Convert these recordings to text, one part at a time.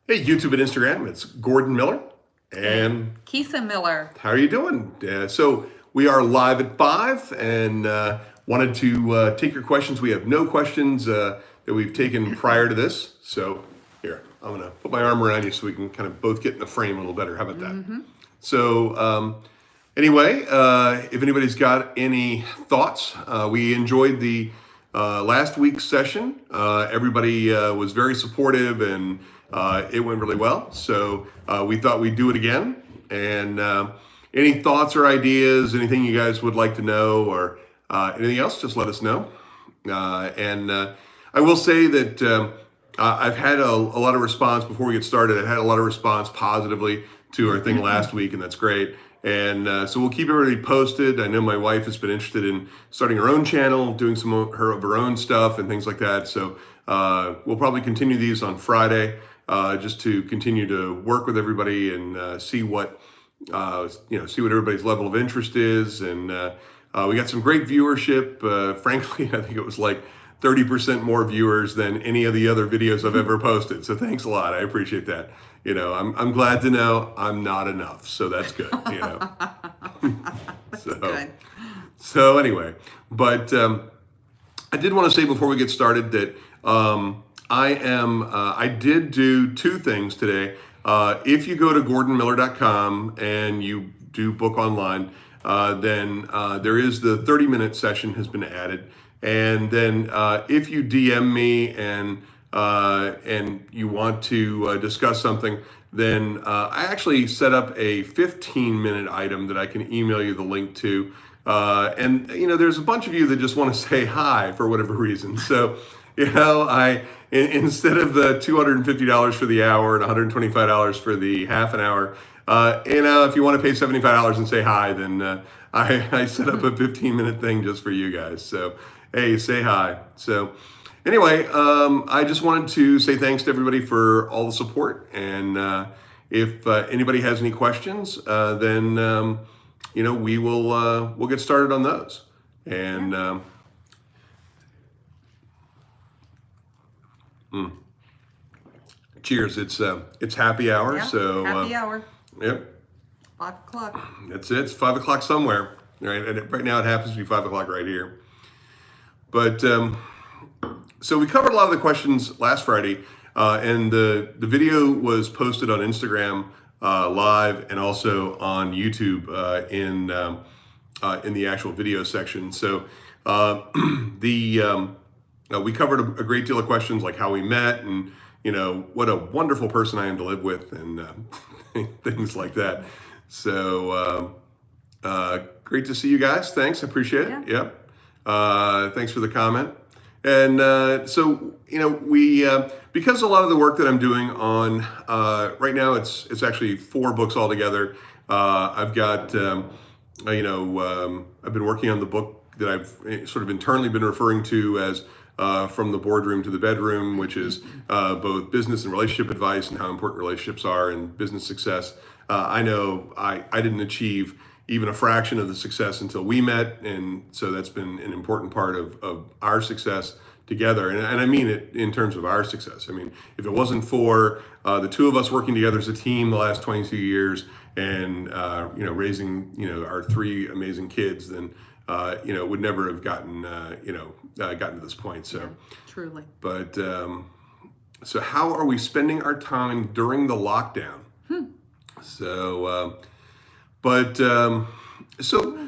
Hey, YouTube and Instagram, it's Gordon Miller. And Kisa Miller. how are you doing? So we are live at 5 and wanted to take your questions. We have no questions that we've taken prior to this. So here, I'm going to put my arm around you so we can kind of both get in the frame a little better. How about that? So anyway, if anybody's got any thoughts, we enjoyed the last week's session. Everybody was very supportive and it went really well. So we thought we'd do it again. And any thoughts or ideas, anything you guys would like to know or anything else, just let us know. And I will say that I've had a lot of response before we get started. I had a lot of response positively to our thing last week, and that's great. And so we'll keep everybody posted. I know my wife has been interested in starting her own channel, doing some of her own stuff and things like that. So we'll probably continue these on Friday just to continue to work with everybody and see what everybody's level of interest is. And we got some great viewership. Frankly, I think it was like 30% more viewers than any of the other videos I've ever posted. So thanks a lot. I appreciate that. You know, I'm glad to know I'm not enough. So that's good, you know. That's good. So anyway, but I did want to say before we get started that I did do two things today. If you go to gordonmiller.com and you do book online, then there is the 30-minute session has been added. And then if you DM me and you want to discuss something, then I actually set up a 15-minute item that I can email you the link to. And you know, there's a bunch of you that just want to say hi for whatever reason. So, you know, instead of the $250 for the hour and $125 for the half an hour, you know, if you want to pay $75 and say hi, then I set up a 15-minute thing just for you guys. So, hey, say hi. So anyway, I just wanted to say thanks to everybody for all the support. And if anybody has any questions, then you know, we'll get started on those. And cheers. It's happy hour. Yeah, So happy hour. Yep. 5 o'clock. That's it. It's 5 o'clock somewhere. Right. And right now it happens to be 5 o'clock right here. But so we covered a lot of the questions last Friday, and the video was posted on Instagram live and also on YouTube in the actual video section. So we covered a great deal of questions like how we met and, you know, what a wonderful person I am to live with and things like that. So great to see you guys. Thanks. I appreciate it. Yeah. Yep. Thanks for the comment. And so, you know, we because a lot of the work that I'm doing on right now, it's actually 4 books altogether. I've got, I've been working on the book that I've sort of internally been referring to as From the Boardroom to the Bedroom, which is both business and relationship advice and how important relationships are in business success. I know I didn't achieve even a fraction of the success until we met. And so that's been an important part of our success together. And I mean it in terms of our success. I mean, if it wasn't for the two of us working together as a team the last 22 years and, you know, raising, you know, our 3 amazing kids, then, you know, would never have gotten, gotten to this point. So, Yeah, truly. but so how are we spending our time during the lockdown? So, so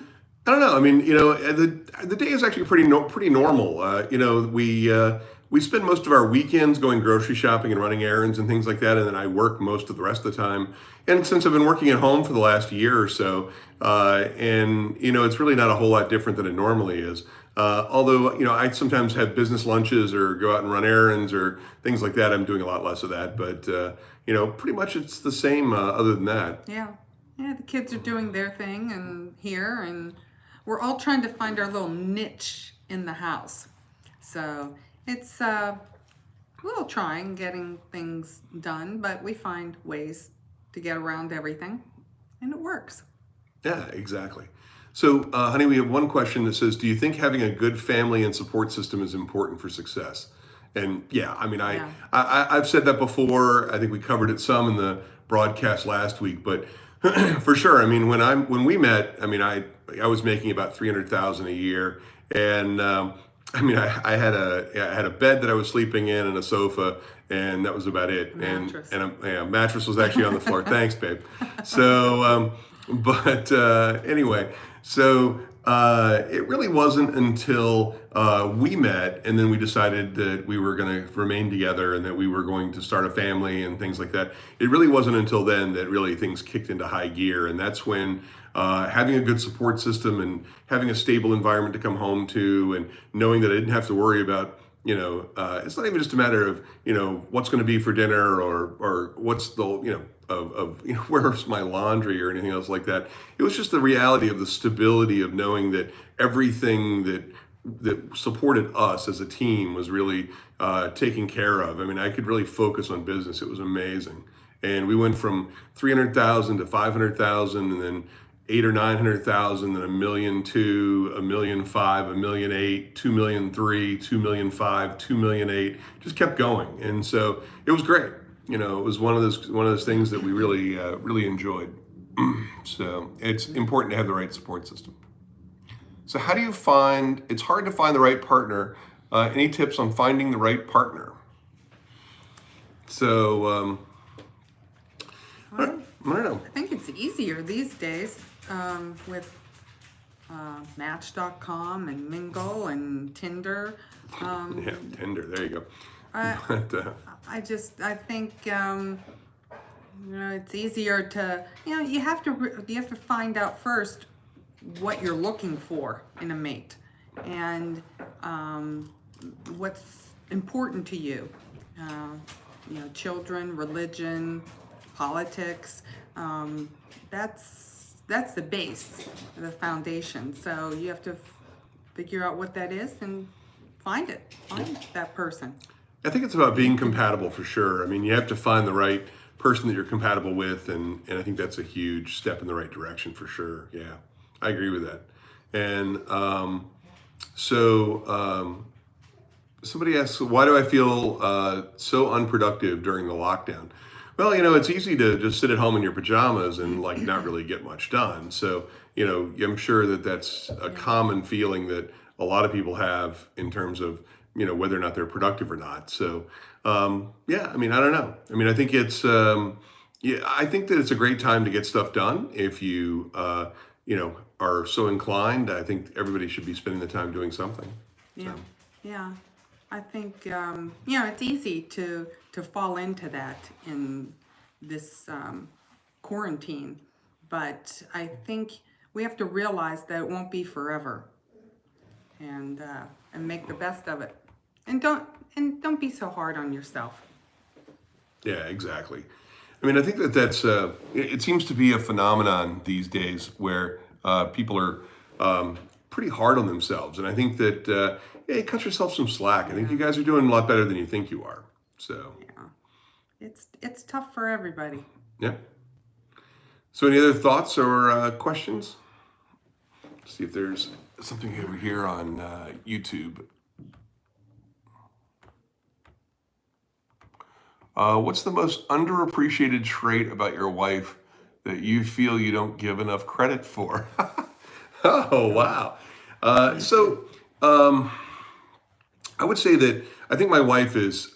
I don't know. I mean, you know, the day is actually pretty normal. You know, we spend most of our weekends going grocery shopping and running errands and things like that, and then I work most of the rest of the time. And since I've been working at home for the last year or so, and you know, it's really not a whole lot different than it normally is. Although, you know, I sometimes have business lunches or go out and run errands or things like that. I'm doing a lot less of that, but you know, pretty much it's the same other than that. Yeah. Yeah, the kids are doing their thing and we're all trying to find our little niche in the house. So it's a little trying getting things done, but we find ways to get around everything and it works. Yeah, exactly. So, honey, we have one question that says, do you think having a good family and support system is important for success? And yeah, I mean, Yeah. I've said that before. I think we covered it some in the broadcast last week, but for sure. I mean, when we met, I mean, I was making about 300,000 a year, and I mean, I had a bed that I was sleeping in and a sofa, and that was about it. Mattress. And mattress was actually on the floor. Thanks, babe. So, but anyway, so it really wasn't until we met, and then we decided that we were going to remain together and that we were going to start a family and things like that. It really wasn't until then that really things kicked into high gear, and that's when having a good support system and having a stable environment to come home to, and knowing that I didn't have to worry about, it's not even just a matter of, what's going to be for dinner or what's the, where's my laundry or anything else like that. It was just the reality of the stability of knowing that everything that supported us as a team was really taken care of. I mean, I could really focus on business. It was amazing. And we went from 300,000 to 500,000, and then 800 or 900,000, then 1,200,000, 1,500,000, 1,800,000, 2,300,000, 2,500,000, 2,800,000, just kept going. And so it was great. It was one of those things that we really, really enjoyed. So it's important to have the right support system. So how do you find, it's hard to find the right partner. Any tips on finding the right partner? So, I don't know. I think it's easier these days with Match.com and Mingle and Tinder. Yeah, Tinder. There you go. I think it's easier to you have to find out first what you're looking for in a mate and what's important to you. Children, religion, politics. That's the base, the foundation. So you have to figure out what that is and find that person. I think it's about being compatible for sure. I mean, you have to find the right person that you're compatible with, and I think that's a huge step in the right direction for sure. Yeah, I agree with that. And somebody asks, why do I feel so unproductive during the lockdown? Well, it's easy to just sit at home in your pajamas and not really get much done. So, I'm sure that that's a common feeling that a lot of people have in terms of, whether or not they're productive or not. So, yeah, I mean, I don't know. I mean, I think I think that it's a great time to get stuff done. If you, are so inclined, I think everybody should be spending the time doing something. Yeah. So. Yeah. I think, it's easy to fall into that in this quarantine, but I think we have to realize that it won't be forever, and make the best of it, and don't be so hard on yourself. Yeah, exactly. I mean, I think that's it seems to be a phenomenon these days where people are pretty hard on themselves, and I think that cut yourself some slack. I think you guys are doing a lot better than you think you are. So yeah, it's tough for everybody. Yeah. So any other thoughts or questions? Let's see if there's something over here on YouTube. What's the most underappreciated trait about your wife that you feel you don't give enough credit for? Oh, wow. I would say that I think my wife is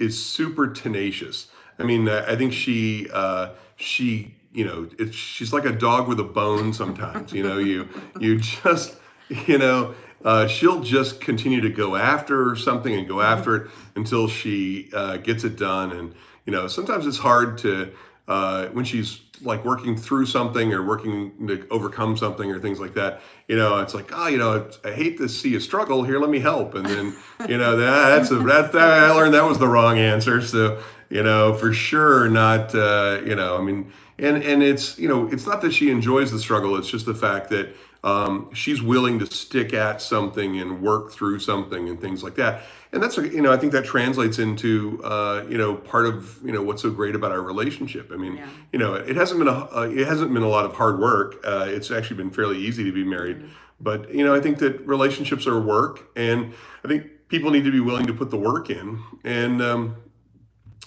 super tenacious. I mean, I think she's like a dog with a bone sometimes. You just, she'll just continue to go after something and go after it until she gets it done. And, sometimes it's hard to, when she's like working through something or working to overcome something or things like that, it's like, I hate to see you struggle here. Let me help. And then, I learned that was the wrong answer. So, for sure not, I mean, and it's, it's not that she enjoys the struggle. It's just the fact that she's willing to stick at something and work through something and things like that. And that's, I think that translates into, part of, what's so great about our relationship. I mean, it hasn't been a lot of hard work. It's actually been fairly easy to be married, but, I think that relationships are work. And I think people need to be willing to put the work in. And,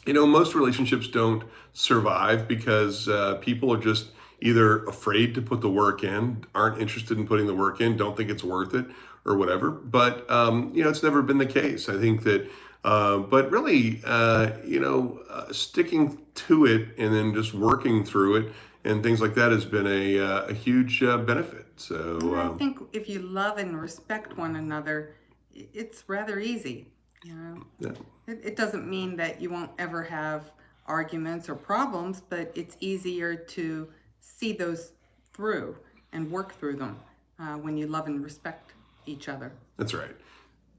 most relationships don't survive because people are just either afraid to put the work in, aren't interested in putting the work in, don't think it's worth it, or whatever. But it's never been the case. I think that, but really, sticking to it and then just working through it and things like that has been a huge benefit. So And I think if you love and respect one another, it's rather easy. yeah, It doesn't mean that you won't ever have arguments or problems, but it's easier to see those through and work through them when you love and respect each other. that's right.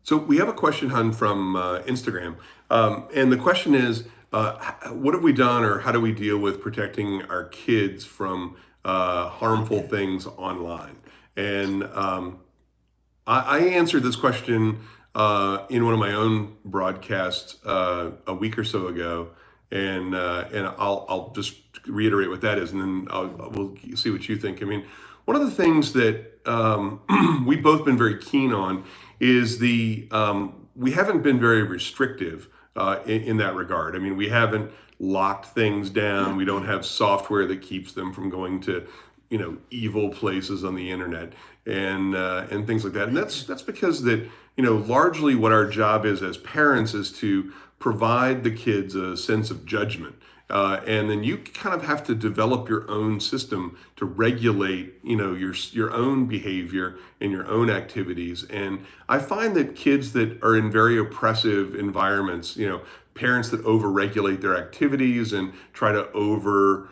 So we have a question, Hun, from Instagram, and the question is, what have we done, or how do we deal with protecting our kids from harmful things online? And I answered this question in one of my own broadcasts a week or so ago, and I'll just reiterate what that is, and then we'll see what you think. I mean, one of the things that we've both been very keen on is we haven't been very restrictive in that regard. I mean, we haven't locked things down. We don't have software that keeps them from going to evil places on the internet and things like that. And that's because that largely what our job is as parents is to provide the kids a sense of judgment. And then you kind of have to develop your own system to regulate, your own behavior and your own activities. And I find that kids that are in very oppressive environments, parents that overregulate their activities and try to over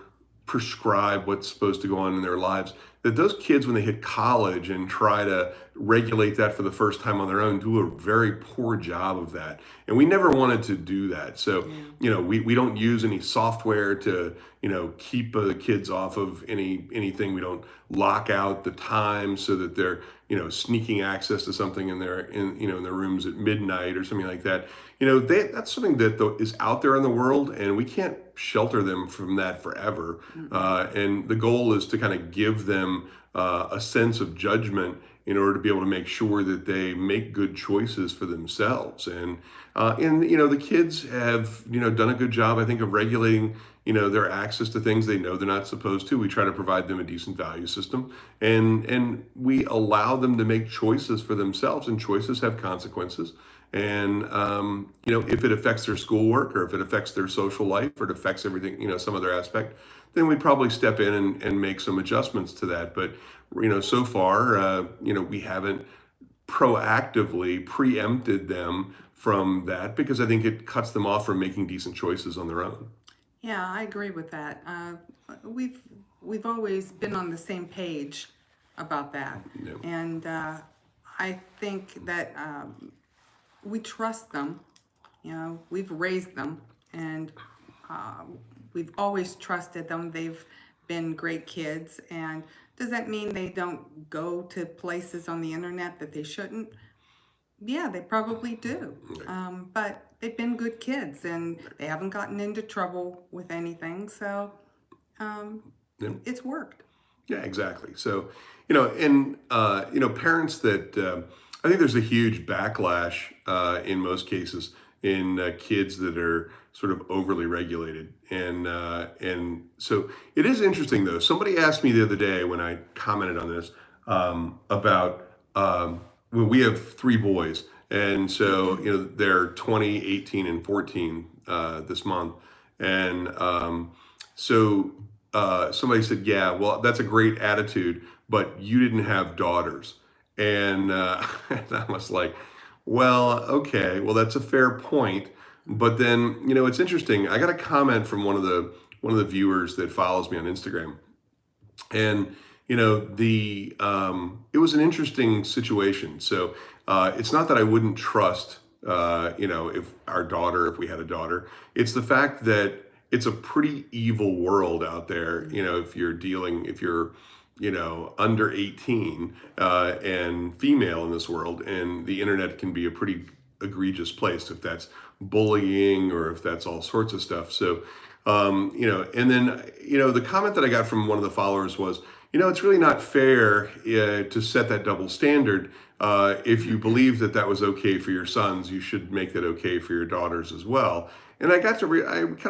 prescribe what's supposed to go on in their lives, that those kids, when they hit college and try to regulate that for the first time on their own, do a very poor job of that. And we never wanted to do that. So, we don't use any software to, keep the kids off of anything. We don't lock out the time so that they're, sneaking access to something in their rooms at midnight or something like that. That's something that is out there in the world, and we can't shelter them from that forever. And the goal is to kind of give them a sense of judgment in order to be able to make sure that they make good choices for themselves. And the kids have done a good job, I think, of regulating their access to things they know they're not supposed to. We try to provide them a decent value system, and we allow them to make choices for themselves, and choices have consequences. And if it affects their schoolwork, or if it affects their social life, or it affects everything, some other aspect, then we'd probably step in and make some adjustments to that. But so far, we haven't proactively preempted them from that, because I think it cuts them off from making decent choices on their own. Yeah, I agree with that. We've always been on the same page about that, Yeah. and I think that we trust them. We've raised them, and we've always trusted them. They've been great kids. And does that mean they don't go to places on the internet that they shouldn't? Yeah, they probably do. But they've been good kids, and they haven't gotten into trouble with anything. So it's worked. Yeah, exactly. So, parents that I think there's a huge backlash in most cases in kids that are sort of overly regulated, and so it is interesting though. Somebody asked me the other day when I commented on this about well, we have three boys, and so they're 20, 18, and 14 this month, and so somebody said, yeah, well, that's a great attitude, but you didn't have daughters. And, and I was like, well, okay, well, that's a fair point. But then, it's interesting. I got a comment from one of the viewers that follows me on Instagram, and it was an interesting situation. So it's not that I wouldn't trust if we had a daughter. It's the fact that it's a pretty evil world out there. If you're under 18 and female in this world, and the internet can be a pretty egregious place if that's bullying or if that's all sorts of stuff. So, and then, the comment that I got from one of the followers was, it's really not fair to set that double standard if you believe that that was okay for your sons, you should make that okay for your daughters as well. And I I kind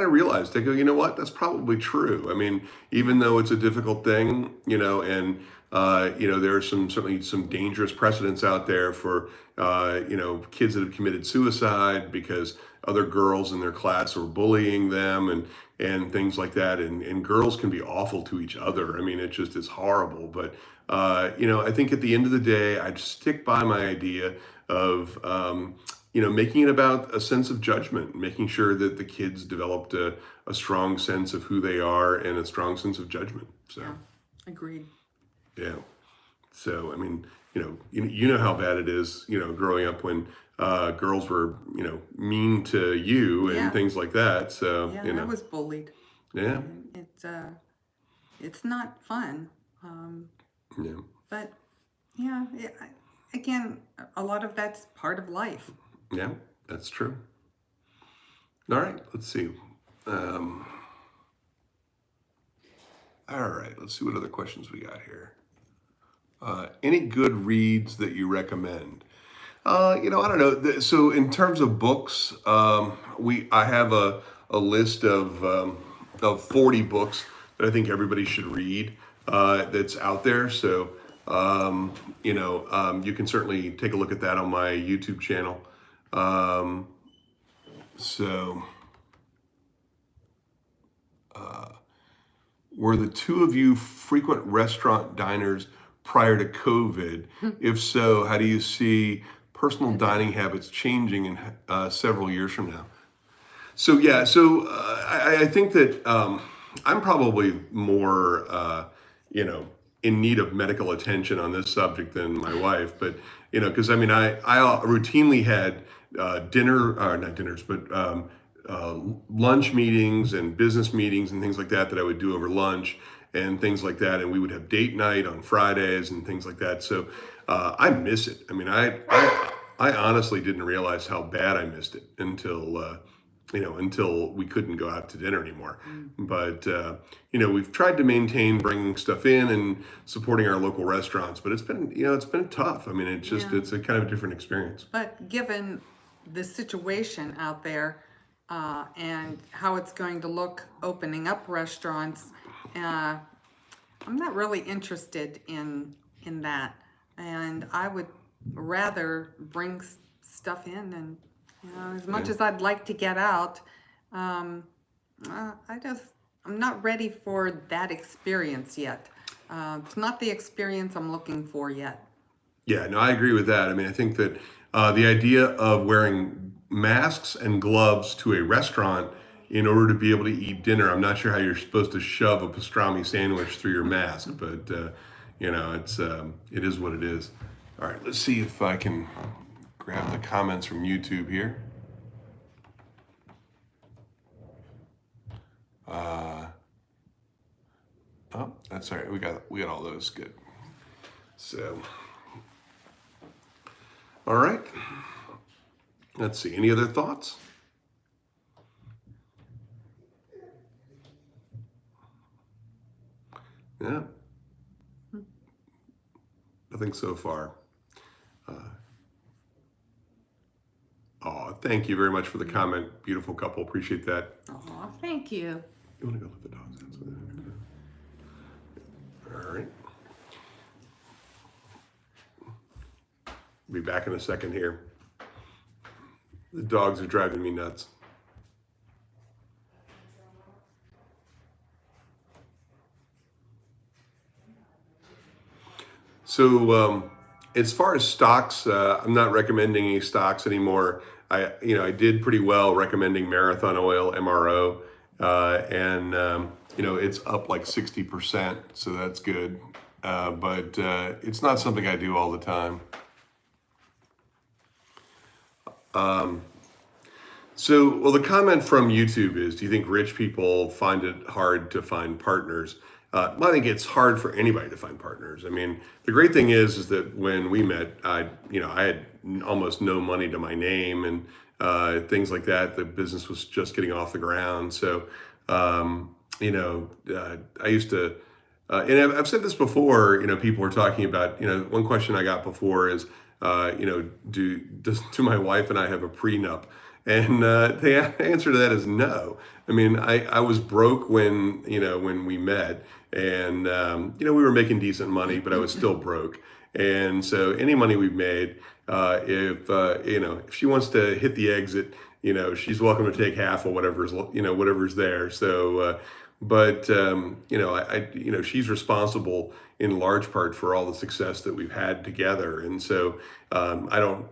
of realized, I go, you know what, that's probably true. I mean, even though it's a difficult thing, and there are certainly some dangerous precedents out there for, kids that have committed suicide because other girls in their class are bullying them and things like that. And girls can be awful to each other. I mean, it just is horrible. But, I think at the end of the day, I'd stick by my idea of, making it about a sense of judgment, making sure that the kids developed a strong sense of who they are and a strong sense of judgment. So, Yeah, agreed. yeah. So, I mean, you know how bad it is, growing up when girls were, mean to you and Yeah. things like that. So, Yeah, I was bullied. yeah, And it's not fun. yeah, But yeah, again, a lot of that's part of life. yeah, that's true. All right, let's see. Um, all right, let's see what other questions we got here. Any good reads that you recommend? I don't know. So in terms of books, I have a list of 40 books that I think everybody should read that's out there. So you can certainly take a look at that on my YouTube channel. So were the two of you frequent restaurant diners prior to COVID? If so, how do you see personal dining habits changing in several years from now? So yeah, I think that I'm probably more in need of medical attention on this subject than my wife, but because I mean I routinely had not dinners, but lunch meetings and business meetings and things like that I would do over lunch and things like that, and we would have date night on Fridays and things like that. So I miss it. I mean, I honestly didn't realize how bad I missed it until we couldn't go out to dinner anymore. But we've tried to maintain bringing stuff in and supporting our local restaurants, but it's been tough. I mean, it's a kind of a different experience. But given the situation out there and how it's going to look opening up restaurants, I'm not really interested in that. And I would rather bring stuff in, and as much as I'd like to get out, I'm not ready for that experience yet. It's not the experience I'm looking for yet. Yeah, no, I agree with that. I mean, I think that the idea of wearing masks and gloves to a restaurant in order to be able to eat dinner, I'm not sure how you're supposed to shove a pastrami sandwich through your mask, but it is what it is. All right, let's see if I can grab the comments from YouTube here. Oh, that's all right. We got all those. Good. So, all right. Let's see. Any other thoughts? Yeah. Nothing so far. Thank you very much for the comment. Beautiful couple. Appreciate that. Oh, thank you. You want to go let the dogs out? All right. Be back in a second here. The dogs are driving me nuts. So as far as stocks, I'm not recommending any stocks anymore. I did pretty well recommending Marathon Oil, MRO, and it's up like 60%, so that's good. But it's not something I do all the time. The comment from YouTube is, do you think rich people find it hard to find partners? I think it's hard for anybody to find partners. I mean, the great thing is that when we met, I had almost no money to my name and things like that. The business was just getting off the ground. So, I used to, and I've said this before, people are talking about, one question I got before is, do my wife and I have a prenup? And the answer to that is no. I mean, I was broke when we met, and we were making decent money, but I was still broke. And so any money we've made, if she wants to hit the exit, she's welcome to take half of whatever's there. So, she's responsible in large part for all the success that we've had together. And so, I don't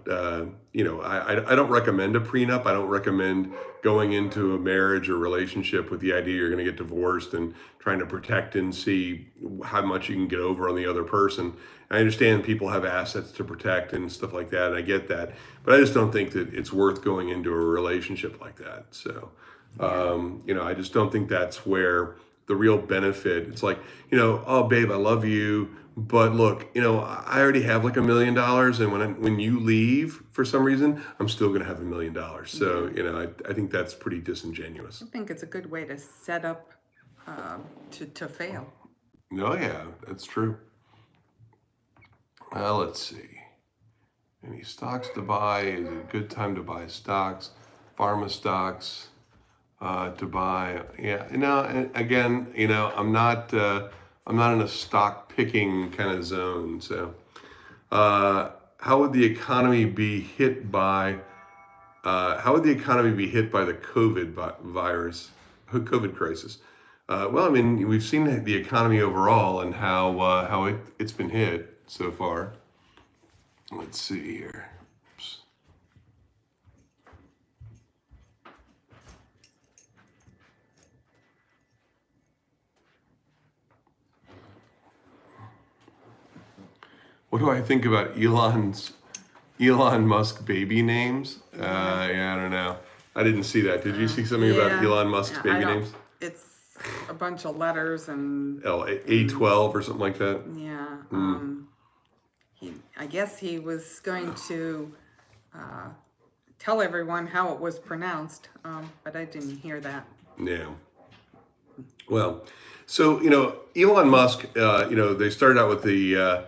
recommend a prenup. I don't recommend going into a marriage or relationship with the idea you're going to get divorced and trying to protect and see how much you can get over on the other person. I understand people have assets to protect and stuff like that, and I get that, but I just don't think that it's worth going into a relationship like that. So, I just don't think that's where the real benefit. It's like, oh babe, I love you, but look, I already have like $1 million, and when you leave for some reason, I'm still going to have $1 million. So, I think that's pretty disingenuous. I think it's a good way to set up to fail. Oh yeah, that's true. Well, let's see. Any stocks to buy? Is it a good time to buy stocks? Pharma stocks to buy? Yeah, and again, I'm not in a stock picking kind of zone. So, how would the economy be hit by? How would the economy be hit by the COVID crisis? Well, I mean, we've seen the economy overall and how it's been hit so far. Let's see here. Oops. What do I think about Elon Musk baby names? Yeah, I don't know. I didn't see that. Did you see something about Elon Musk's baby names? It's a bunch of letters and A12 or something like that. Yeah. I guess he was going to tell everyone how it was pronounced, but I didn't hear that. Yeah. Well, so Elon Musk, they started out with the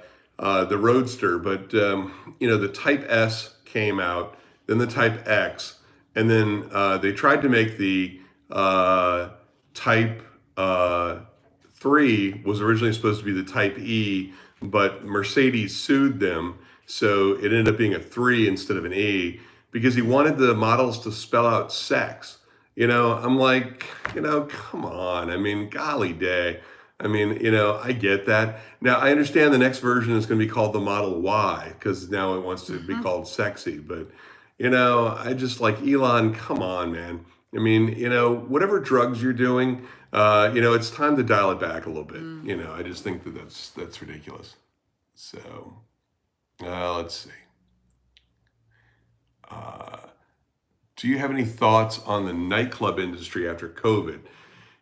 Roadster, but the Type S came out, then the Type X, and then they tried to make the Type 3 was originally supposed to be the Type E, but Mercedes sued them, so it ended up being a 3 instead of an E because he wanted the models to spell out sex. I'm like, come on. I mean, golly day. I mean, I get that. Now, I understand the next version is going to be called the Model Y because now it wants to be called sexy. But, I just like, Elon, come on, man. I mean, whatever drugs you're doing, it's time to dial it back a little bit. I just think that's ridiculous. So, let's see. Do you have any thoughts on the nightclub industry after COVID?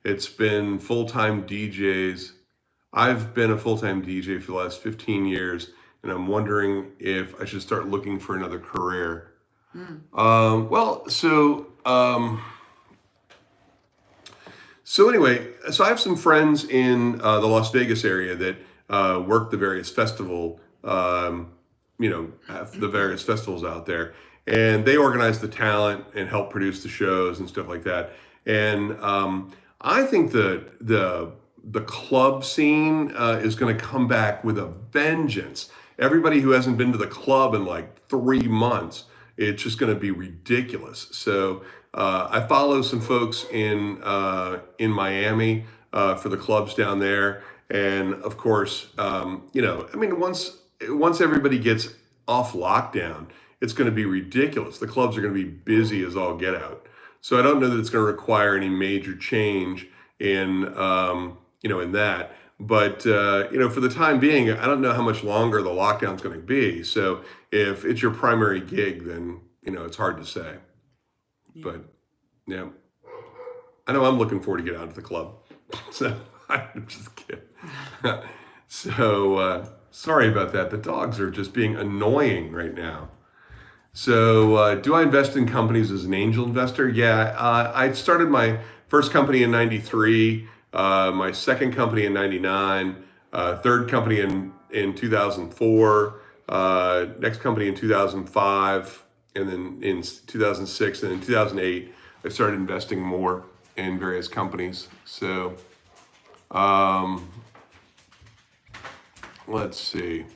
It's been full-time DJs. I've been a full-time DJ for the last 15 years, and I'm wondering if I should start looking for another career. So anyway, so I have some friends in the Las Vegas area that work the various the various festivals out there, and they organize the talent and help produce the shows and stuff like that. And I think the club scene is going to come back with a vengeance. Everybody who hasn't been to the club in like 3 months, it's just going to be ridiculous. So I follow some folks in Miami for the clubs down there, and of course, once everybody gets off lockdown, it's going to be ridiculous. The clubs are going to be busy as all get out. So I don't know that it's going to require any major change in that. But for the time being, I don't know how much longer the lockdown's going to be. So if it's your primary gig, then it's hard to say. Yeah. But yeah, I know I'm looking forward to get out to the club. So I'm just kidding. So sorry about that. The dogs are just being annoying right now. So do I invest in companies as an angel investor? Yeah, I started my first company in 93, my second company in 99, third company in 2004, next company in 2005, and then in 2006, and in 2008, I started investing more in various companies. So, let's see.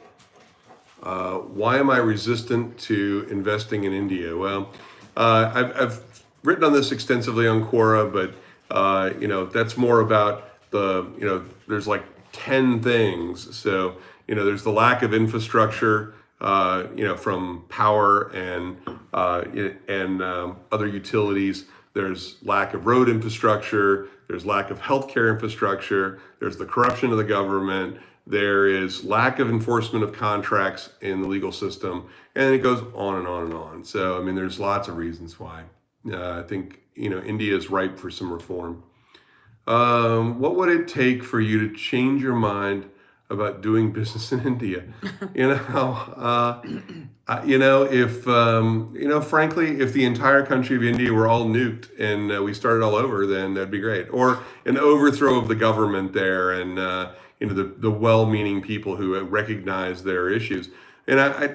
Why am I resistant to investing in India? Well, I've written on this extensively on Quora, but that's more about there's like 10 things. So, there's the lack of infrastructure, from power and other utilities. There's lack of road infrastructure. There's lack of healthcare infrastructure. There's the corruption of the government. There is lack of enforcement of contracts in the legal system, and it goes on and on and on. So, I mean, there's lots of reasons why. I think, India is ripe for some reform. What would it take for you to change your mind about doing business in India? Frankly, if the entire country of India were all nuked and we started all over, then that'd be great. Or an overthrow of the government there, and the well-meaning people who recognize their issues. And I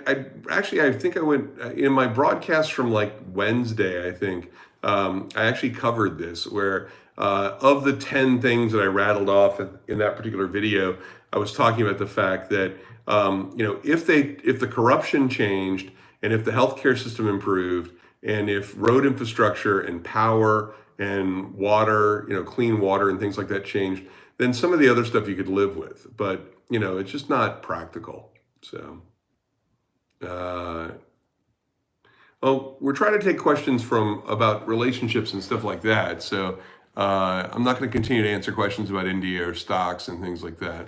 think I went in my broadcast from like Wednesday. I think I actually covered this, where of the 10 things that I rattled off in that particular video, I was talking about the fact that if the corruption changed, and if the healthcare system improved, and if road infrastructure and power and water, clean water and things like that changed, then some of the other stuff you could live with. But it's just not practical. So, we're trying to take questions about relationships and stuff like that. So I'm not going to continue to answer questions about India or stocks and things like that.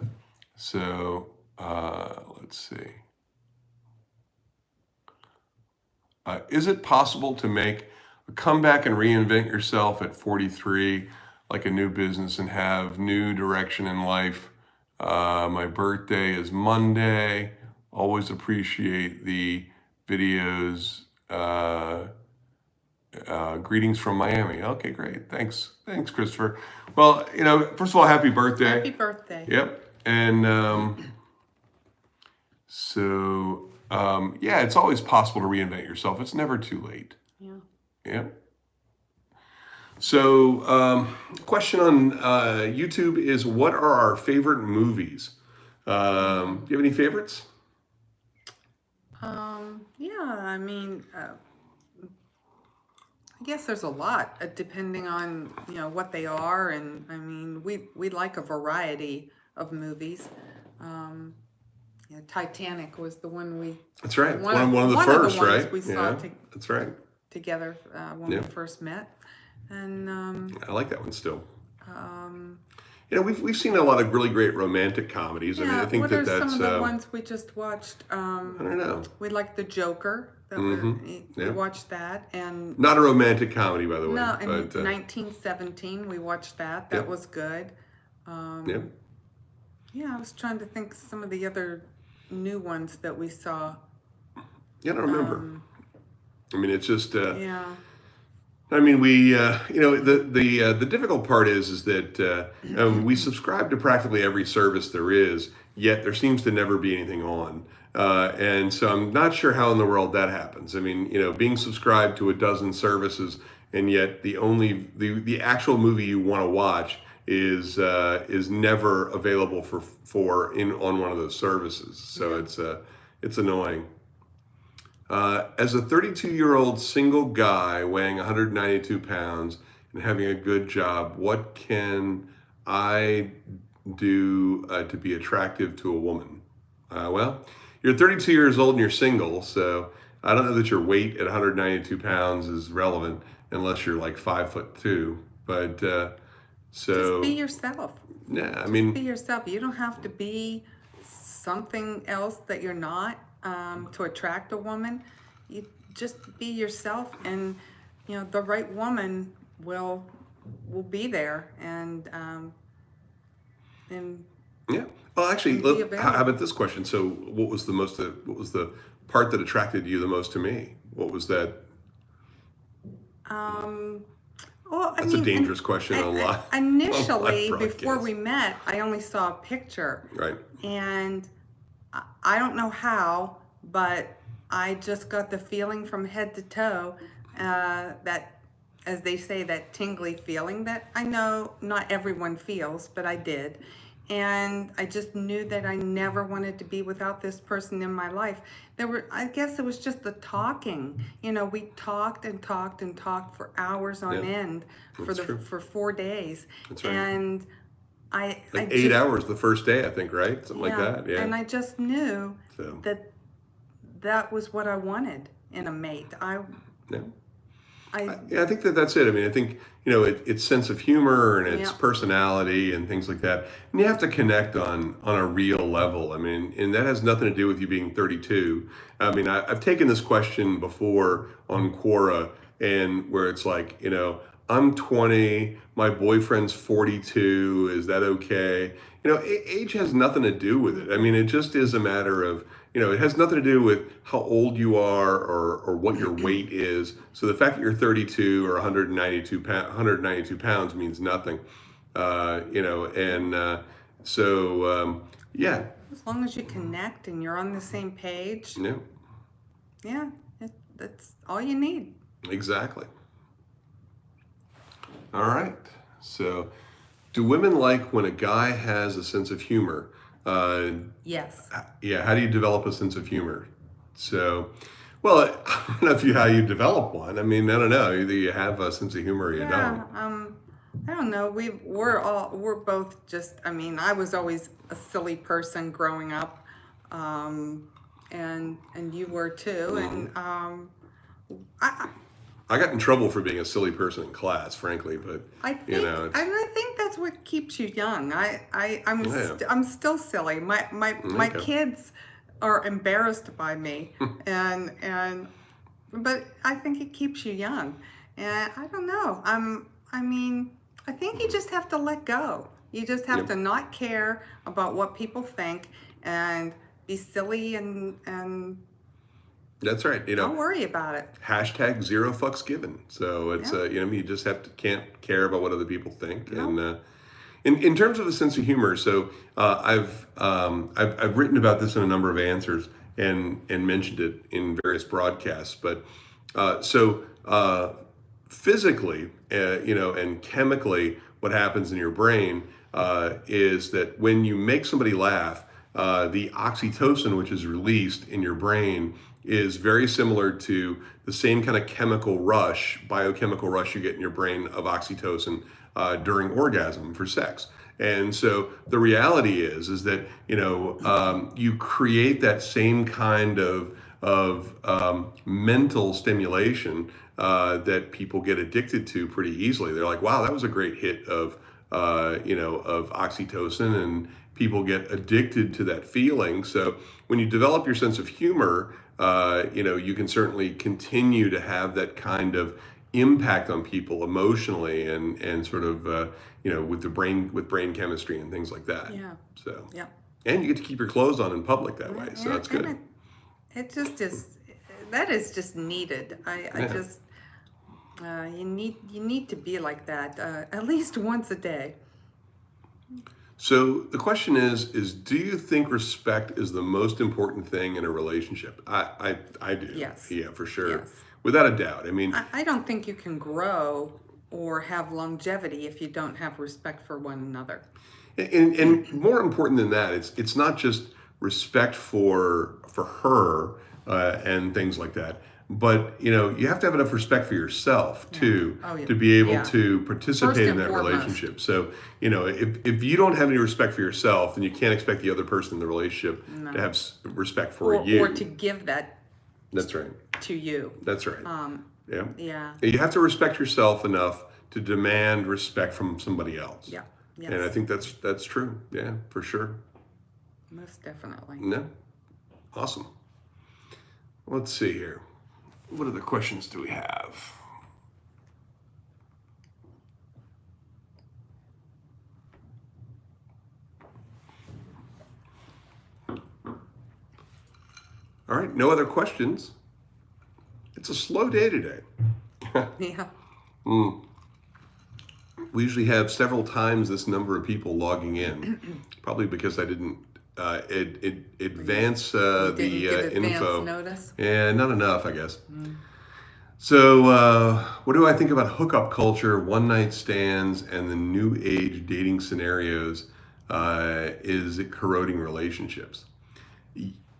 So let's see. Is it possible to make a comeback and reinvent yourself at 43, like a new business, and have new direction in life? My birthday is Monday. Always appreciate the videos. Greetings from Miami. Okay, great. Thanks, Christopher. Well, first of all, happy birthday. Happy birthday. Yep. And it's always possible to reinvent yourself. It's never too late. Yeah. Yep. So, question on YouTube is, what are our favorite movies? Do you have any favorites? I mean, I guess there's a lot, depending on, what they are. And I mean, we like a variety of movies. Titanic was the one we... That's right. One of the first, right? We saw that's right. Together when we first met. And I like that one still. We've seen a lot of really great romantic comedies. Yeah, I mean, I think what that's are some of the ones we just watched? I don't know. We liked The Joker. We watched that, and not a romantic comedy, by the way. No, in 1917 we watched that. That was good. Yeah, I was trying to think some of the other new ones that we saw. Yeah, I don't remember. I mean, it's just yeah. I mean, we the difficult part is that we subscribe to practically every service there is, yet there seems to never be anything on. And so I'm not sure how in the world that happens. I mean, being subscribed to a dozen services, and yet the actual movie you want to watch is never available on one of those services. So it's annoying. As a 32-year-old single guy weighing 192 pounds and having a good job, what can I do to be attractive to a woman? Well, you're 32 years old and you're single, so I don't know that your weight at 192 pounds is relevant unless you're like 5'2". But just be yourself. Yeah, I mean, be yourself. You don't have to be something else that you're not to attract a woman. You just be yourself, and the right woman will be there, and yeah. Well, actually, how about this question? So, what was the part that attracted you the most to me? What was that? Well, that's a dangerous question a lot. Initially, before we met, I only saw a picture. Right. And I don't know how, but I just got the feeling from head to toe, that, as they say, that tingly feeling that I know not everyone feels, but I did. And I just knew that I never wanted to be without this person in my life. I guess it was just the talking. You know, we talked and talked and talked for hours on Yeah, end that's true. for 4 days. That's right. And I Like I 8 hours the first day, I think, right? Something like yeah, that. Yeah. and I just knew So, that that was what I wanted in a mate. yeah. I Yeah, I think that's it. I mean, I think, it's sense of humor and its yeah, personality and things like that. And you have to connect on a real level. I mean, and that has nothing to do with you being 32. I mean, I've taken this question before on Quora, and where it's like, I'm 20, my boyfriend's 42. Is that okay? Age has nothing to do with it. I mean, it just is a matter of, it has nothing to do with how old you are, or what your weight is. So the fact that you're 32 or 192 pounds means nothing. Yeah, as long as you connect and you're on the same page, yeah, yeah, that's all you need. exactly. All right. So, do women like when a guy has a sense of humor? Yes. Yeah, how do you develop a sense of humor? So, well, I don't know how you develop one. I mean, I don't know. Either you have a sense of humor or you Yeah, don't. I don't know. We're both just, I mean, I was always a silly person growing up. And you were too. And I I got in trouble for being a silly person in class, frankly, but I think, and I think that's what keeps you young. Yeah. I'm still silly. My Okay. kids are embarrassed by me, and but I think it keeps you young. And I don't know. I mean, I think you just have to let go. You just have Yep. to not care about what people think and be silly, and That's right. don't worry about it. Hashtag zero fucks given. So it's, Yeah. you just can't care about what other people think. No. And in terms of a sense of humor, so I've written about this in a number of answers, and mentioned it in various broadcasts. But physically, and chemically, what happens in your brain is that when you make somebody laugh, the oxytocin, which is released in your brain, is very similar to the same kind of biochemical rush you get in your brain of oxytocin during orgasm for sex. And so the reality is that you create that same kind of mental stimulation that people get addicted to pretty easily. They're like, wow, that was a great hit of oxytocin, and people get addicted to that feeling. So when you develop your sense of humor, you can certainly continue to have that kind of impact on people emotionally, and sort of with brain chemistry and things like that. Yeah. So Yeah. and you get to keep your clothes on in public that way. So Yeah, that's and good. it just is, that is just needed. I Yeah. just you need to be like that at least once a day. So the question is do you think respect is the most important thing in a relationship? I do. Yes. Yeah, for sure. Yes. Without a doubt. I mean, I don't think you can grow or have longevity if you don't have respect for one another. and more important than that, it's not just respect for her and things like that, but you have to have enough respect for yourself too, Oh, yeah. to be able Yeah. to First participate in and that foremost. relationship. So if you don't have any respect for yourself, then you can't expect the other person in the relationship to have respect for you. Or to give that That's right. to you. That's right. Yeah. Yeah. You have to respect yourself enough to demand respect from somebody else. Yeah. Yes. And I think that's true. Yeah, for sure. Most definitely. No. Awesome. Let's see here. What other questions do we have? All right, no other questions. It's a slow day today. Yeah. We usually have several times this number of people logging in, probably because I didn't advance You didn't get the advance info. notice? And not enough, I guess. So, what do I think about hookup culture, one night stands, and the new age dating scenarios? Is it corroding relationships?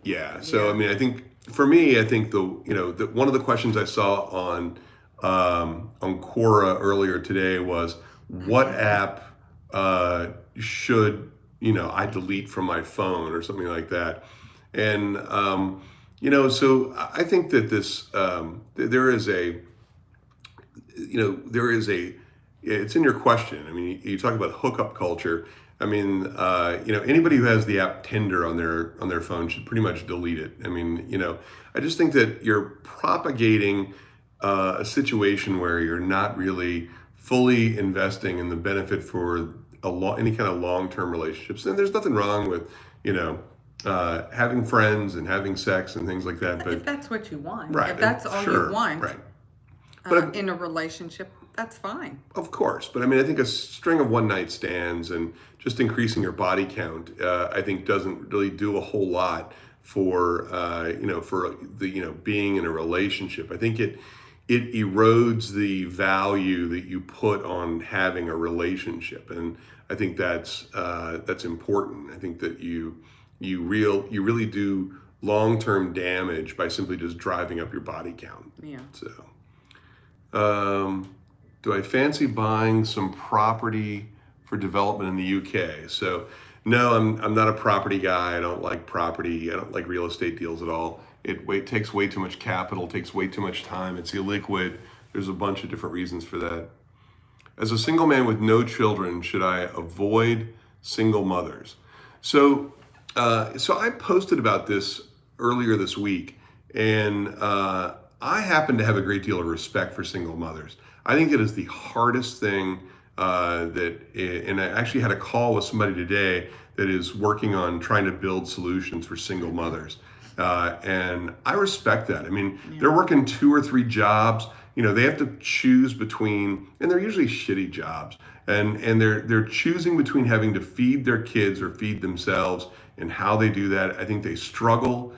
Yeah. So, I Yeah. mean, I think for me, I think one of the questions I saw on Quora earlier today was, what app should I delete from my phone or something like that? And so I think that there is a it's in your question. I mean, you talk about hookup culture. I mean, anybody who has the app Tinder on their phone should pretty much delete it. I mean, I just think that you're propagating a situation where you're not really fully investing in the benefit for any kind of long-term relationships. And there's nothing wrong with, having friends and having sex and things like that. If But that's what you want, right, if that's all you sure, want right. But in a relationship, that's fine. of course, but I mean, I think a string of one night stands and just increasing your body count, I think doesn't really do a whole lot for being in a relationship. I think it erodes the value that you put on having a relationship, and I think that's important. I think that you really do long-term damage by simply just driving up your body count. Yeah. So. Do I fancy buying some property for development in the UK? So, no, I'm not a property guy. I don't like property. I don't like real estate deals at all. It takes way too much capital, takes way too much time. It's illiquid. There's a bunch of different reasons for that. As a single man with no children, should I avoid single mothers? So I posted about this earlier this week, and I happen to have a great deal of respect for single mothers. I think it is the hardest thing and I actually had a call with somebody today that is working on trying to build solutions for single mothers. And I respect that. I mean, they're working 2 or 3 jobs. They have to choose between, and they're usually shitty jobs. And they're choosing between having to feed their kids or feed themselves, and how they do that. I think they struggle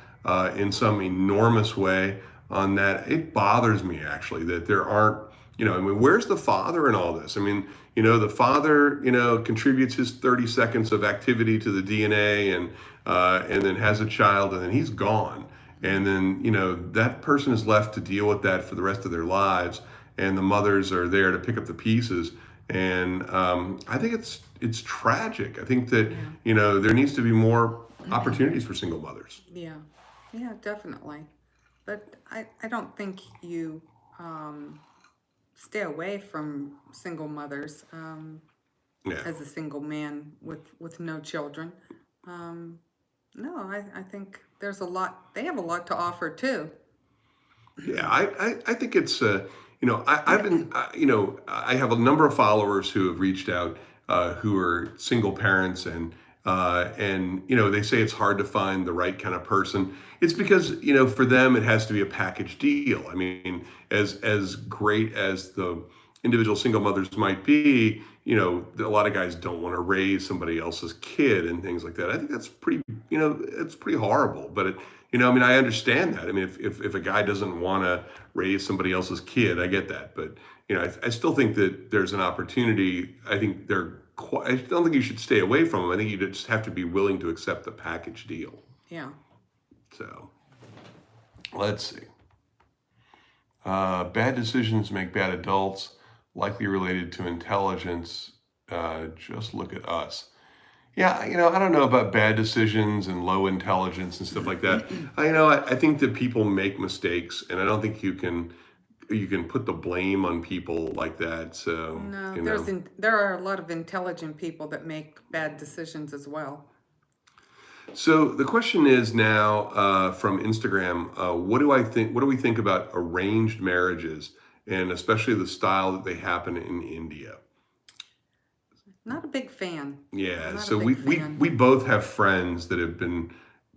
in some enormous way on that. It bothers me actually that there aren't, I mean, where's the father in all this? I mean, the father, contributes his 30 seconds of activity to the DNA and then has a child, and then he's gone. And then, that person is left to deal with that for the rest of their lives. And the mothers are there to pick up the pieces. And I think it's tragic. I think that, there needs to be more opportunities for single mothers. Yeah. Yeah, definitely. But I don't think you stay away from single mothers as a single man with no children. No, I think there's a lot. They have a lot to offer too. Yeah, I think it's I have a number of followers who have reached out who are single parents, and they say it's hard to find the right kind of person. It's because for them it has to be a package deal. I mean, as great as the individual single mothers might be, a lot of guys don't want to raise somebody else's kid and things like that. I think that's it's pretty horrible. But I mean, I understand that. I mean, if a guy doesn't want to raise somebody else's kid, I get that. But I still think that there's an opportunity. I don't think you should stay away from them. I think you just have to be willing to accept the package deal. Yeah. So, let's see. Bad decisions make bad adults, likely related to intelligence. Just look at us. Yeah, I don't know about bad decisions and low intelligence and stuff like that. I think that people make mistakes, and I don't think you can put the blame on people like that. So No, there are a lot of intelligent people that make bad decisions as well. So the question is now from Instagram, what do we think about arranged marriages, and especially the style that they happen in India? Not a big fan. Yeah, Not so a big fan. we both have friends that have been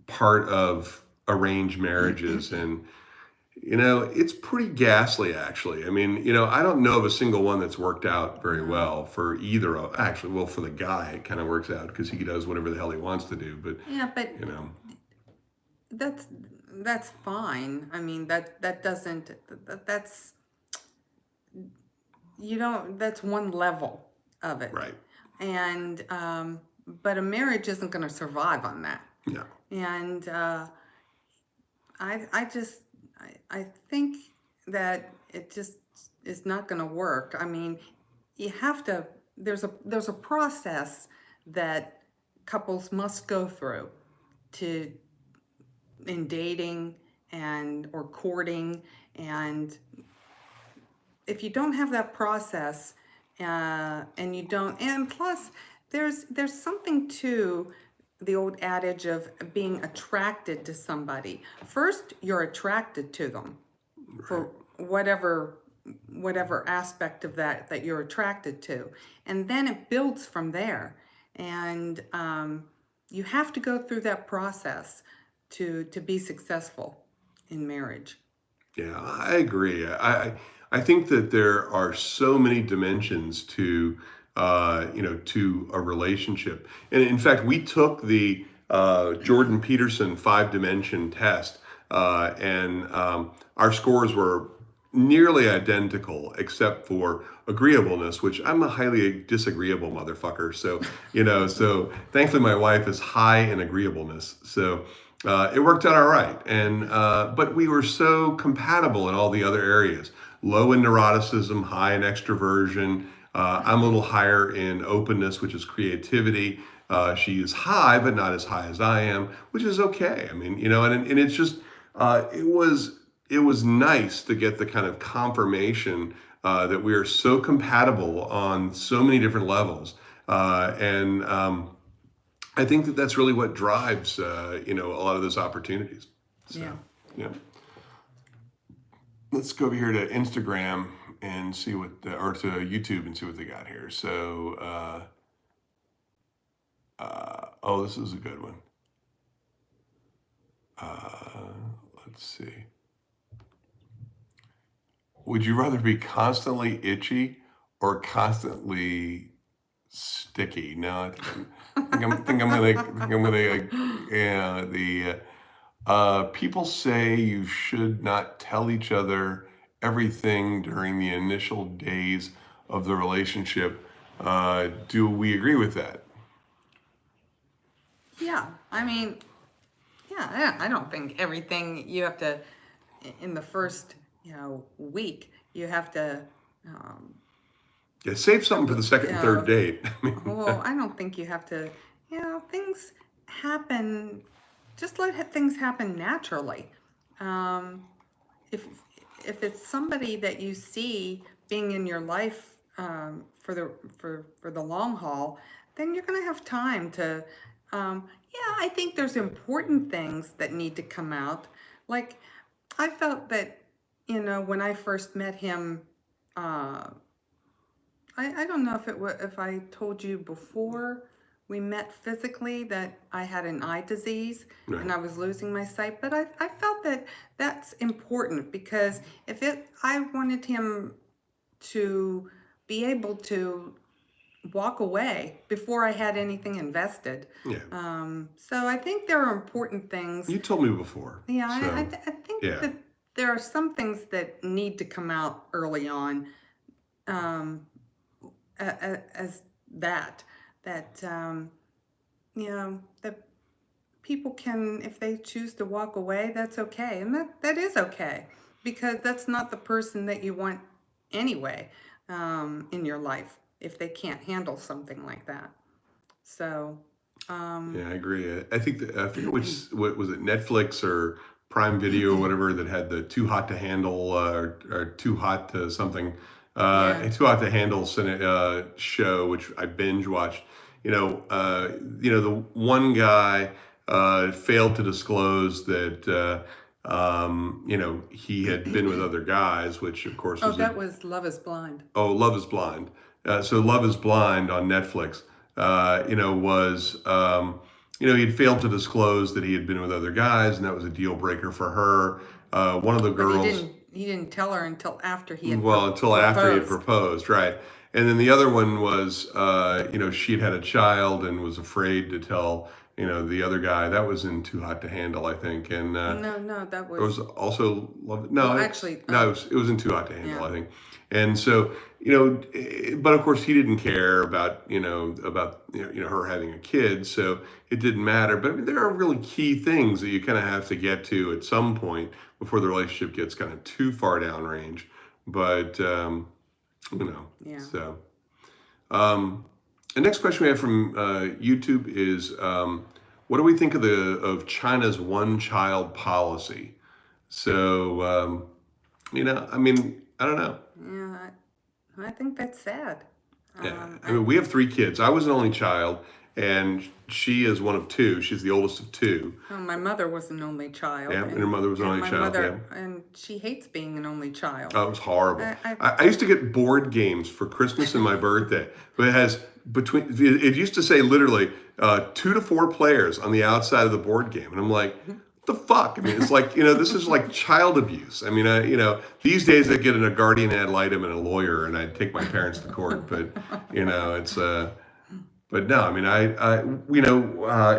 part of arranged marriages, and It's pretty ghastly, actually. I mean, I don't know of a single one that's worked out very No. well for either of, actually, well, for the guy, it kind of works out because he does whatever the hell he wants to do. But, Yeah, but you know, that's that's fine. I mean, that doesn't that's you don't that's one level of it. right. And but a marriage isn't going to survive on that. Yeah. And I just I think that it just is not going to work. I mean, you have to there's a process that couples must go through to in dating and or courting, and if you don't have that process, and you don't, and plus there's something to the old adage of being attracted to somebody. First, you're attracted to them for whatever aspect of that you're attracted to, and then it builds from there. And you have to go through that process to be successful in marriage. Yeah, I agree. I think that there are so many dimensions to to a relationship. And in fact, we took the Jordan Peterson 5 dimension test, and our scores were nearly identical except for agreeableness, which I'm a highly disagreeable motherfucker. So, so thankfully my wife is high in agreeableness. So it worked out all right. And but we were so compatible in all the other areas. Low in neuroticism, high in extroversion. I'm a little higher in openness, which is creativity. She is high, but not as high as I am, which is okay. I mean, and it's just it was nice to get the kind of confirmation that we are so compatible on so many different levels, and I think that that's really what drives a lot of those opportunities. So, Yeah. yeah. Let's go over here to Instagram and see what, or to YouTube and see what they got here. So, oh, this is a good one. Let's see. Would you rather be constantly itchy or constantly sticky? No, yeah, people say you should not tell each other everything during the initial days of the relationship. Do we agree with that? Yeah, I mean, yeah, I don't think everything you have to, in the first, week, you have to, Yeah, save something for the second and third date. I mean, well, I don't think you have to, things happen, just let things happen naturally. Um, if if it's somebody that you see being in your life, for the long haul, then you're going to have time to. Yeah, I think there's important things that need to come out. Like, I felt that, when I first met him, uh, I don't know if I told you before we met physically that I had an eye disease right. and I was losing my sight, but I felt that that's important because I wanted him to be able to walk away before I had anything invested. Yeah. So I think there are important things. You told me before. Yeah, So, I think yeah. that there are some things that need to come out early on, as that that people can, if they choose to walk away, that's okay, and that is okay, because that's not the person that you want anyway, in your life, if they can't handle something like that. So Yeah, I agree. I think I forget what was it, Netflix or Prime Video or whatever, that had the Too Hot to Handle, or Too Hot to something, Yeah. Too Hot to Handle show, which I binge watched. The one guy failed to disclose that he had been with other guys, which of course Oh, was that was Love is Blind. Oh, Love is Blind. So Love is Blind on Netflix, was, he had failed to disclose that he had been with other guys, and that was a deal breaker for her. one of the But he girls. didn't tell her until after he had Well, until after he had proposed. proposed, right? And then the other one was, she'd had a child and was afraid to tell, the other guy. That was in Too Hot to Handle, I think. And No, that it was was also love. well, No, actually, no, it was in Too Hot to Handle, yeah, I think. And so, but of course he didn't care about, her having a kid, so it didn't matter. But I mean, there are really key things that you kind of have to get to at some point before the relationship gets kind of too far downrange. But yeah. so the next question we have from YouTube is, what do we think of China's one-child policy? So, I mean, I don't know. Yeah, I think that's sad. Yeah, I I mean, we have three kids. I was an only child, and she is one of two. She's the oldest of two. well, my mother was an only child, Yeah, and her mother was an only my child. Yeah. mother, and she hates being an only child. Oh, it was horrible. I I used to get board games for Christmas and my birthday. But it has it used to say literally 2 to 4 players on the outside of the board game. And I'm like, what the fuck? I mean, it's like, this is like child abuse. I mean, these days I'd get a guardian ad litem and a lawyer and I'd take my parents to court. But, it's, but no, I mean,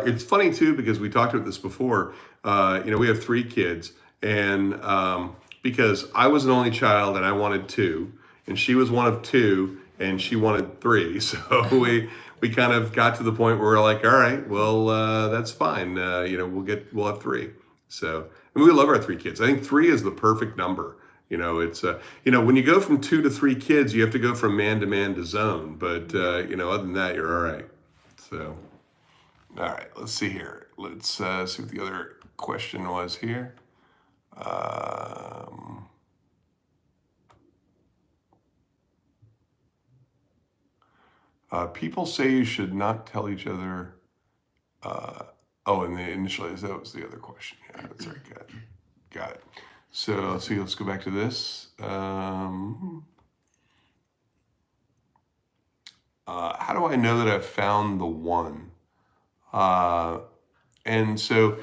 it's funny too, because we talked about this before. We have 3 kids, and because I was an only child and I wanted 2, and she was one of 2 and she wanted 3. So we kind of got to the point where we're like, all right, well, that's fine. We'll have 3. So, and we love our 3 kids. I think 3 is the perfect number. It's when you go from 2 to 3 kids, you have to go from man to man to zone. But other than that, you're all right. So, all right, let's see here. Let's see what the other question was here. People say you should not tell each other. And initially, that was the other question. Yeah, that's right. Got it. So let's see. Let's go back to this. How do I know that I've found the one? And so,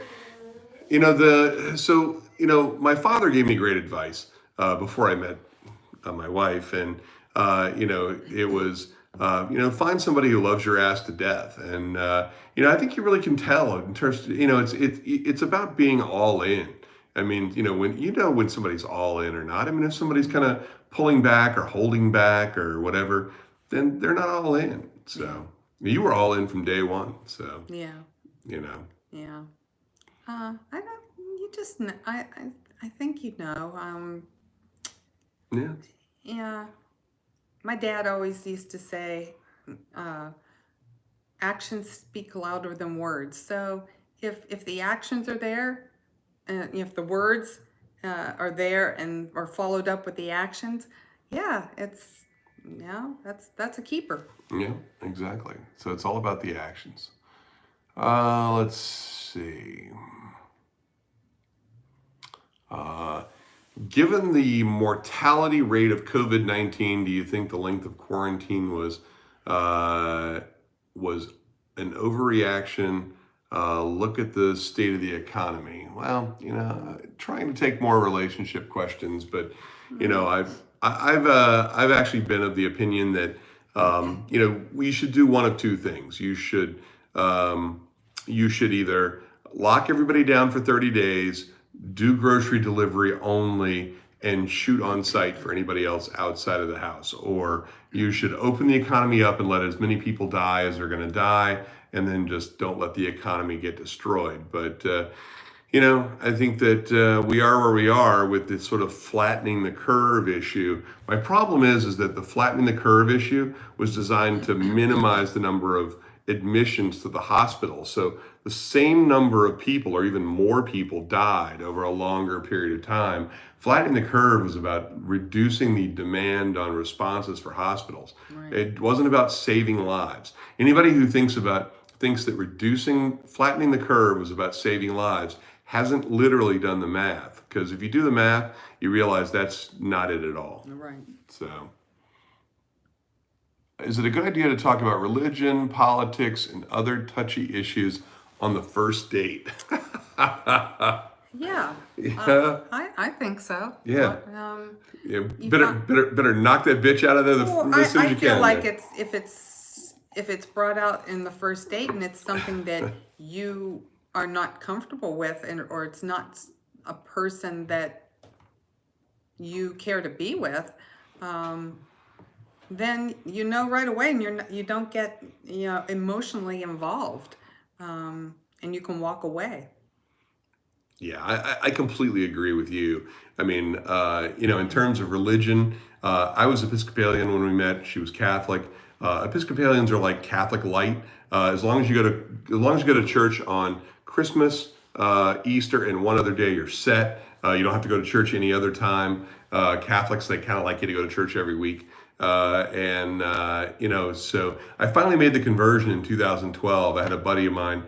my father gave me great advice before I met my wife, and it was, find somebody who loves your ass to death, and I think you really can tell in terms of, it's about being all in. I mean, when somebody's all in or not. I mean, if somebody's kind of pulling back or holding back or whatever, then they're not all in. So you were all in from day one. So yeah. Yeah. I don't. You just. I think yeah. Yeah. My dad always used to say, "Actions speak louder than words." So if the actions are there, and if the words are there and are followed up with the actions, yeah, that's a keeper. Yeah, exactly. So it's all about the actions. Let's see. Given the mortality rate of COVID-19, do you think the length of quarantine was an overreaction? Look at the state of the economy. Well, trying to take more relationship questions, but I've actually been of the opinion that we should do one of 2 things. You should either lock everybody down for 30 days, do grocery delivery only, and shoot on site for anybody else outside of the house. Or you should open the economy up and let as many people die as are going to die, and then just don't let the economy get destroyed. But, I think that we are where we are with this sort of flattening the curve issue. My problem is that the flattening the curve issue was designed to minimize the number of admissions to the hospital. So the same number of people or even more people died over a longer period of time. Flattening the curve was about reducing the demand on responses for hospitals. Right. It wasn't about saving lives. Anybody who thinks that flattening the curve was about saving lives hasn't literally done the math. Because if you do the math, you realize that's not it at all. Right. So, is it a good idea to talk about religion, politics, and other touchy issues on the first date? Yeah, Yeah. I think so. Yeah. Yeah. You Better knock that bitch out of there Well, as soon as I you feel can. like There. if it's brought out in the first date and it's something that you are not comfortable with, and or it's not a person that you care to be with, um, then you know right away, and you don't get emotionally involved, and you can walk away. Yeah, I completely agree with you. I mean, in terms of religion, I was Episcopalian when we met. She was Catholic. Episcopalians are like Catholic light. As long as you go to church on Christmas, Easter, and one other day, you're set. You don't have to go to church any other time. Catholics, they kind of like you to go to church every week. So I finally made the conversion in 2012. I had a buddy of mine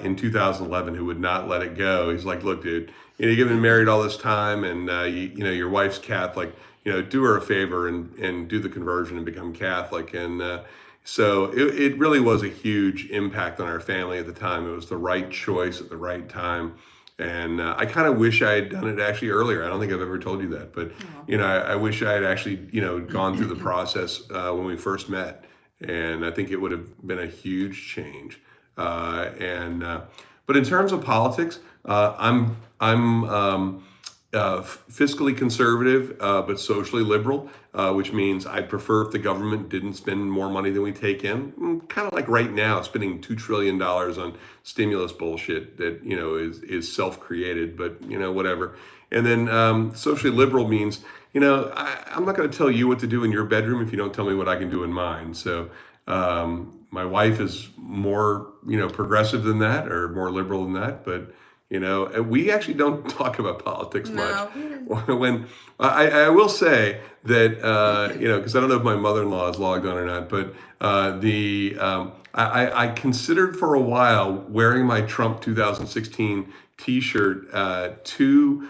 in 2011 who would not let it go. He's like, "Look, dude, you've been married all this time, and your wife's Catholic. Do her a favor and do the conversion and become Catholic." And so it really was a huge impact on our family at the time. It was the right choice at the right time. And I kind of wish I had done it actually earlier. I don't think I've ever told you that, but I wish I had actually gone through the process when we first met, and I think it would have been a huge change. But in terms of politics, I'm fiscally conservative, but socially liberal, which means I prefer if the government didn't spend more money than we take in. Kind of like right now, spending $2 trillion on stimulus bullshit that is self-created, but whatever. And then socially liberal means I'm not going to tell you what to do in your bedroom if you don't tell me what I can do in mine. So my wife is more progressive than that, or more liberal than that, but. And we actually don't talk about politics much. No. When I will say that, because I don't know if my mother-in-law is logged on or not, but I considered for a while wearing my Trump 2016 T-shirt to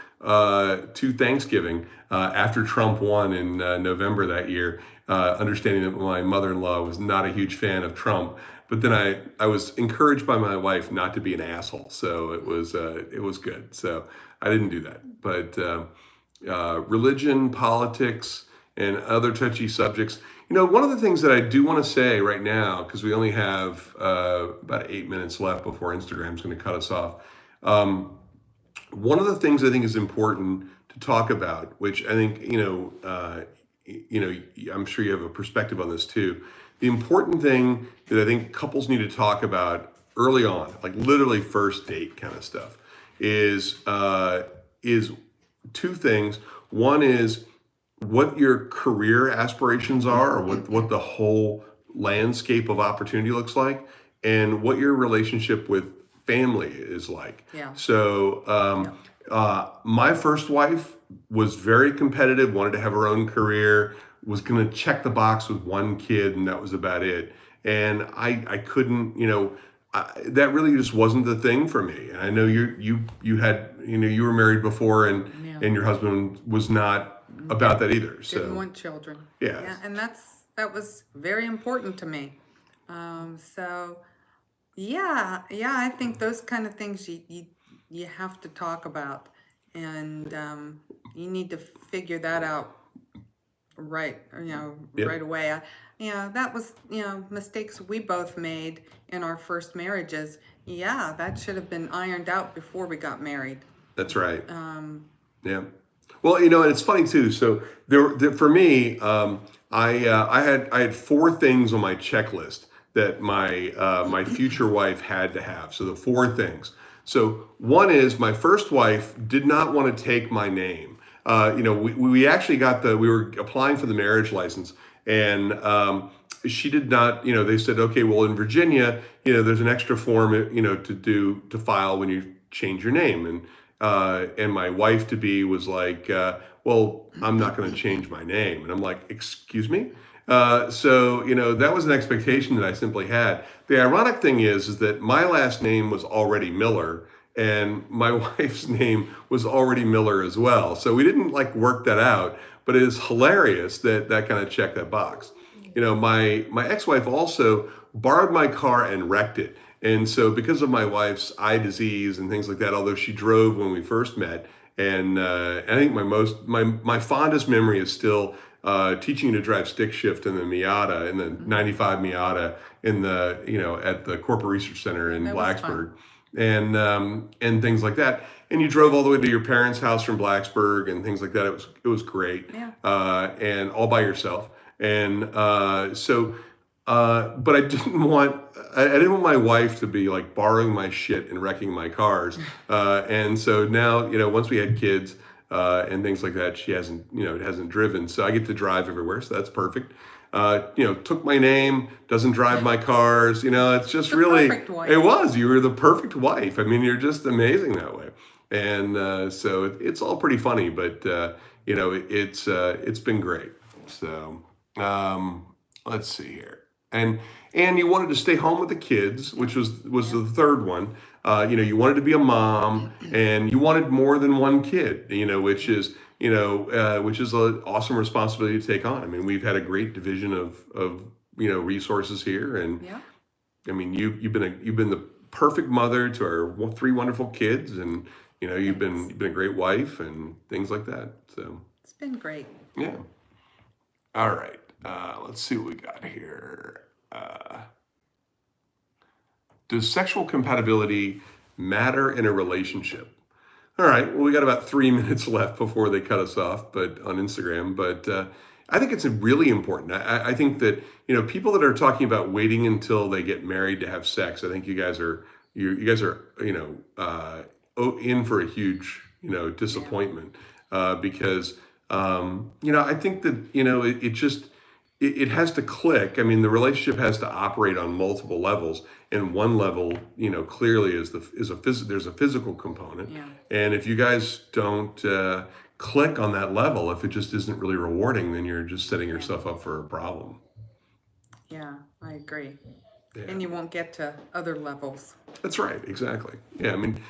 Thanksgiving after Trump won in November that year, understanding that my mother-in-law was not a huge fan of Trump. But then I was encouraged by my wife not to be an asshole, so it was good. So I didn't do that. But religion, politics, and other touchy subjects. One of the things that I do want to say right now, because we only have about 8 minutes left before Instagram's going to cut us off. One of the things I think is important to talk about, which I think I'm sure you have a perspective on this too. The important thing that I think couples need to talk about early on, like literally first date kind of stuff, is two things. One is what your career aspirations are, or what the whole landscape of opportunity looks like, and what your relationship with family is like. Yeah. So my first wife was very competitive, wanted to have her own career, was going to check the box with one kid, and that was about it. And I couldn't, that really just wasn't the thing for me. And I know you had, you were married before, and your husband was not about that either. So Didn't want children. Yeah. Yeah, and that was very important to me. I think those kind of things you have to talk about, and you need to figure that out right away. That was mistakes we both made in our first marriages. Yeah, that should have been ironed out before we got married. That's right. Yeah. Well, and it's funny too. So for me, I had 4 things on my checklist that my future wife had to have. So the 4 things. So one is, my first wife did not want to take my name. We actually we were applying for the marriage license, and she did not, they said, okay, well, in Virginia, there's an extra form, to file when you change your name. And my wife to be was like, well, I'm not going to change my name. And I'm like, excuse me? So that was an expectation that I simply had. The ironic thing is that my last name was already Miller, and my wife's name was already Miller as well. So we didn't work that out, but it is hilarious that kind of checked that box. My ex-wife also borrowed my car and wrecked it. And so because of my wife's eye disease and things like that, although she drove when we first met, and I think my fondest memory is still teaching to drive stick shift in the Miata, in the 95 Miata, in the at the Corporate Research Center in That was fun. Blacksburg, and things like that. And you drove all the way to your parents' house from Blacksburg and things like that. It was great, Yeah. and all by yourself. And but I didn't want my wife to be like borrowing my shit and wrecking my cars. And so now, once we had kids and things like that, she hasn't driven. So I get to drive everywhere. So that's perfect. Took my name, doesn't drive my cars. It's just The really, perfect wife. it was, you were the perfect wife. I mean, you're just amazing that way. And so it's all pretty funny, but it's been great. So let's see here. And you wanted to stay home with the kids, which was the third one. You wanted to be a mom, and you wanted more than one kid. Which is an awesome responsibility to take on. I mean, we've had a great division of resources here, and Yeah. I mean, you've been the perfect mother to our three wonderful kids, and you've been a great wife and things like that. So It's been great. yeah. All right. Let's see what we got here. Does sexual compatibility matter in a relationship? All right. Well, we got about 3 minutes left before they cut us off, but on Instagram. But I think it's really important. I think that people that are talking about waiting until they get married to have sex. I think you guys are in for a huge disappointment because I think that it has to click. I mean, the relationship has to operate on multiple levels, and one level, clearly there's a physical component. Yeah. And if you guys don't click on that level, if it just isn't really rewarding, then you're just setting yourself up for a problem. Yeah, I agree. Yeah. And you won't get to other levels. That's right, exactly. Yeah, I mean,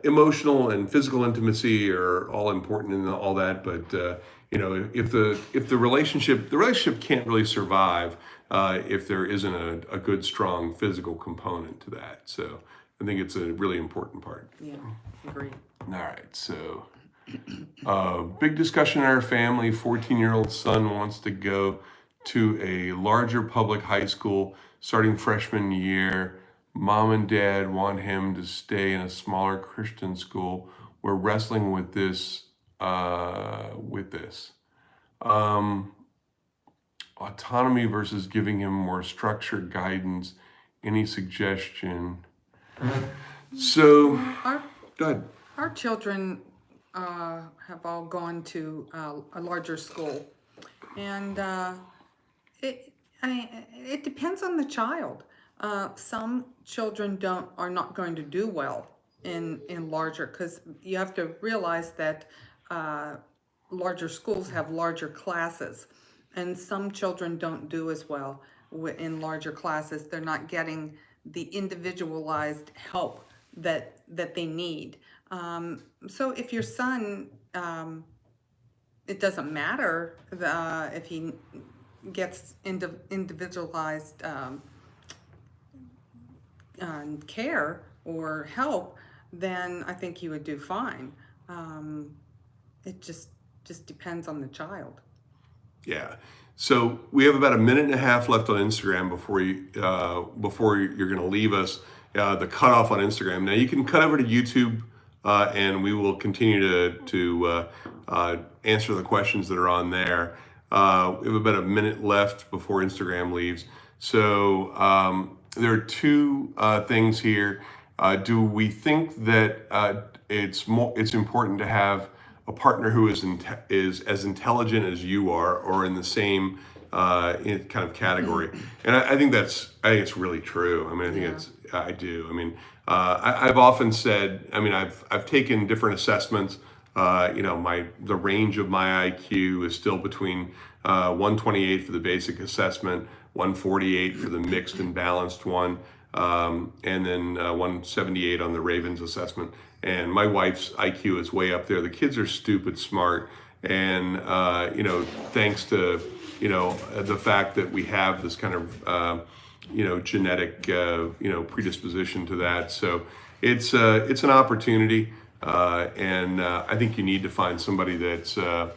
emotional and physical intimacy are all important and all that, but if the relationship can't really survive if there isn't a good, strong physical component to that. So I think it's a really important part. Yeah, agree. All right, so big discussion in our family. 14-year-old son wants to go to a larger public high school starting freshman year. Mom and dad want him to stay in a smaller Christian school. We're wrestling with this. Autonomy versus giving him more structured guidance. Any suggestion? So, Our go ahead. our children have all gone to a larger school, and it depends on the child. Some children are not going to do well in larger, because you have to realize that larger schools have larger classes, and some children don't do as well in larger classes. They're not getting the individualized help that they need. So if your son, it doesn't matter if he gets individualized care or help, then I think he would do fine. It just depends on the child. Yeah. So we have about a minute and a half left on Instagram before you're going to leave us. The cutoff on Instagram. Now you can cut over to YouTube, and we will continue to answer the questions that are on there. We have about a minute left before Instagram leaves. So there are two things here. Do we think that it's important to have a partner who is as intelligent as you are, or in the same kind of category? And I think it's really true. I mean, I do. I mean, I've often said, I mean, I've taken different assessments. The range of my IQ is still between 128 for the basic assessment, 148 for the mixed and balanced one, and then 178 on the Ravens assessment. And my wife's IQ is way up there. The kids are stupid smart, and thanks to the fact that we have this kind of genetic, predisposition to that. So it's an opportunity, and I think you need to find somebody that's, you're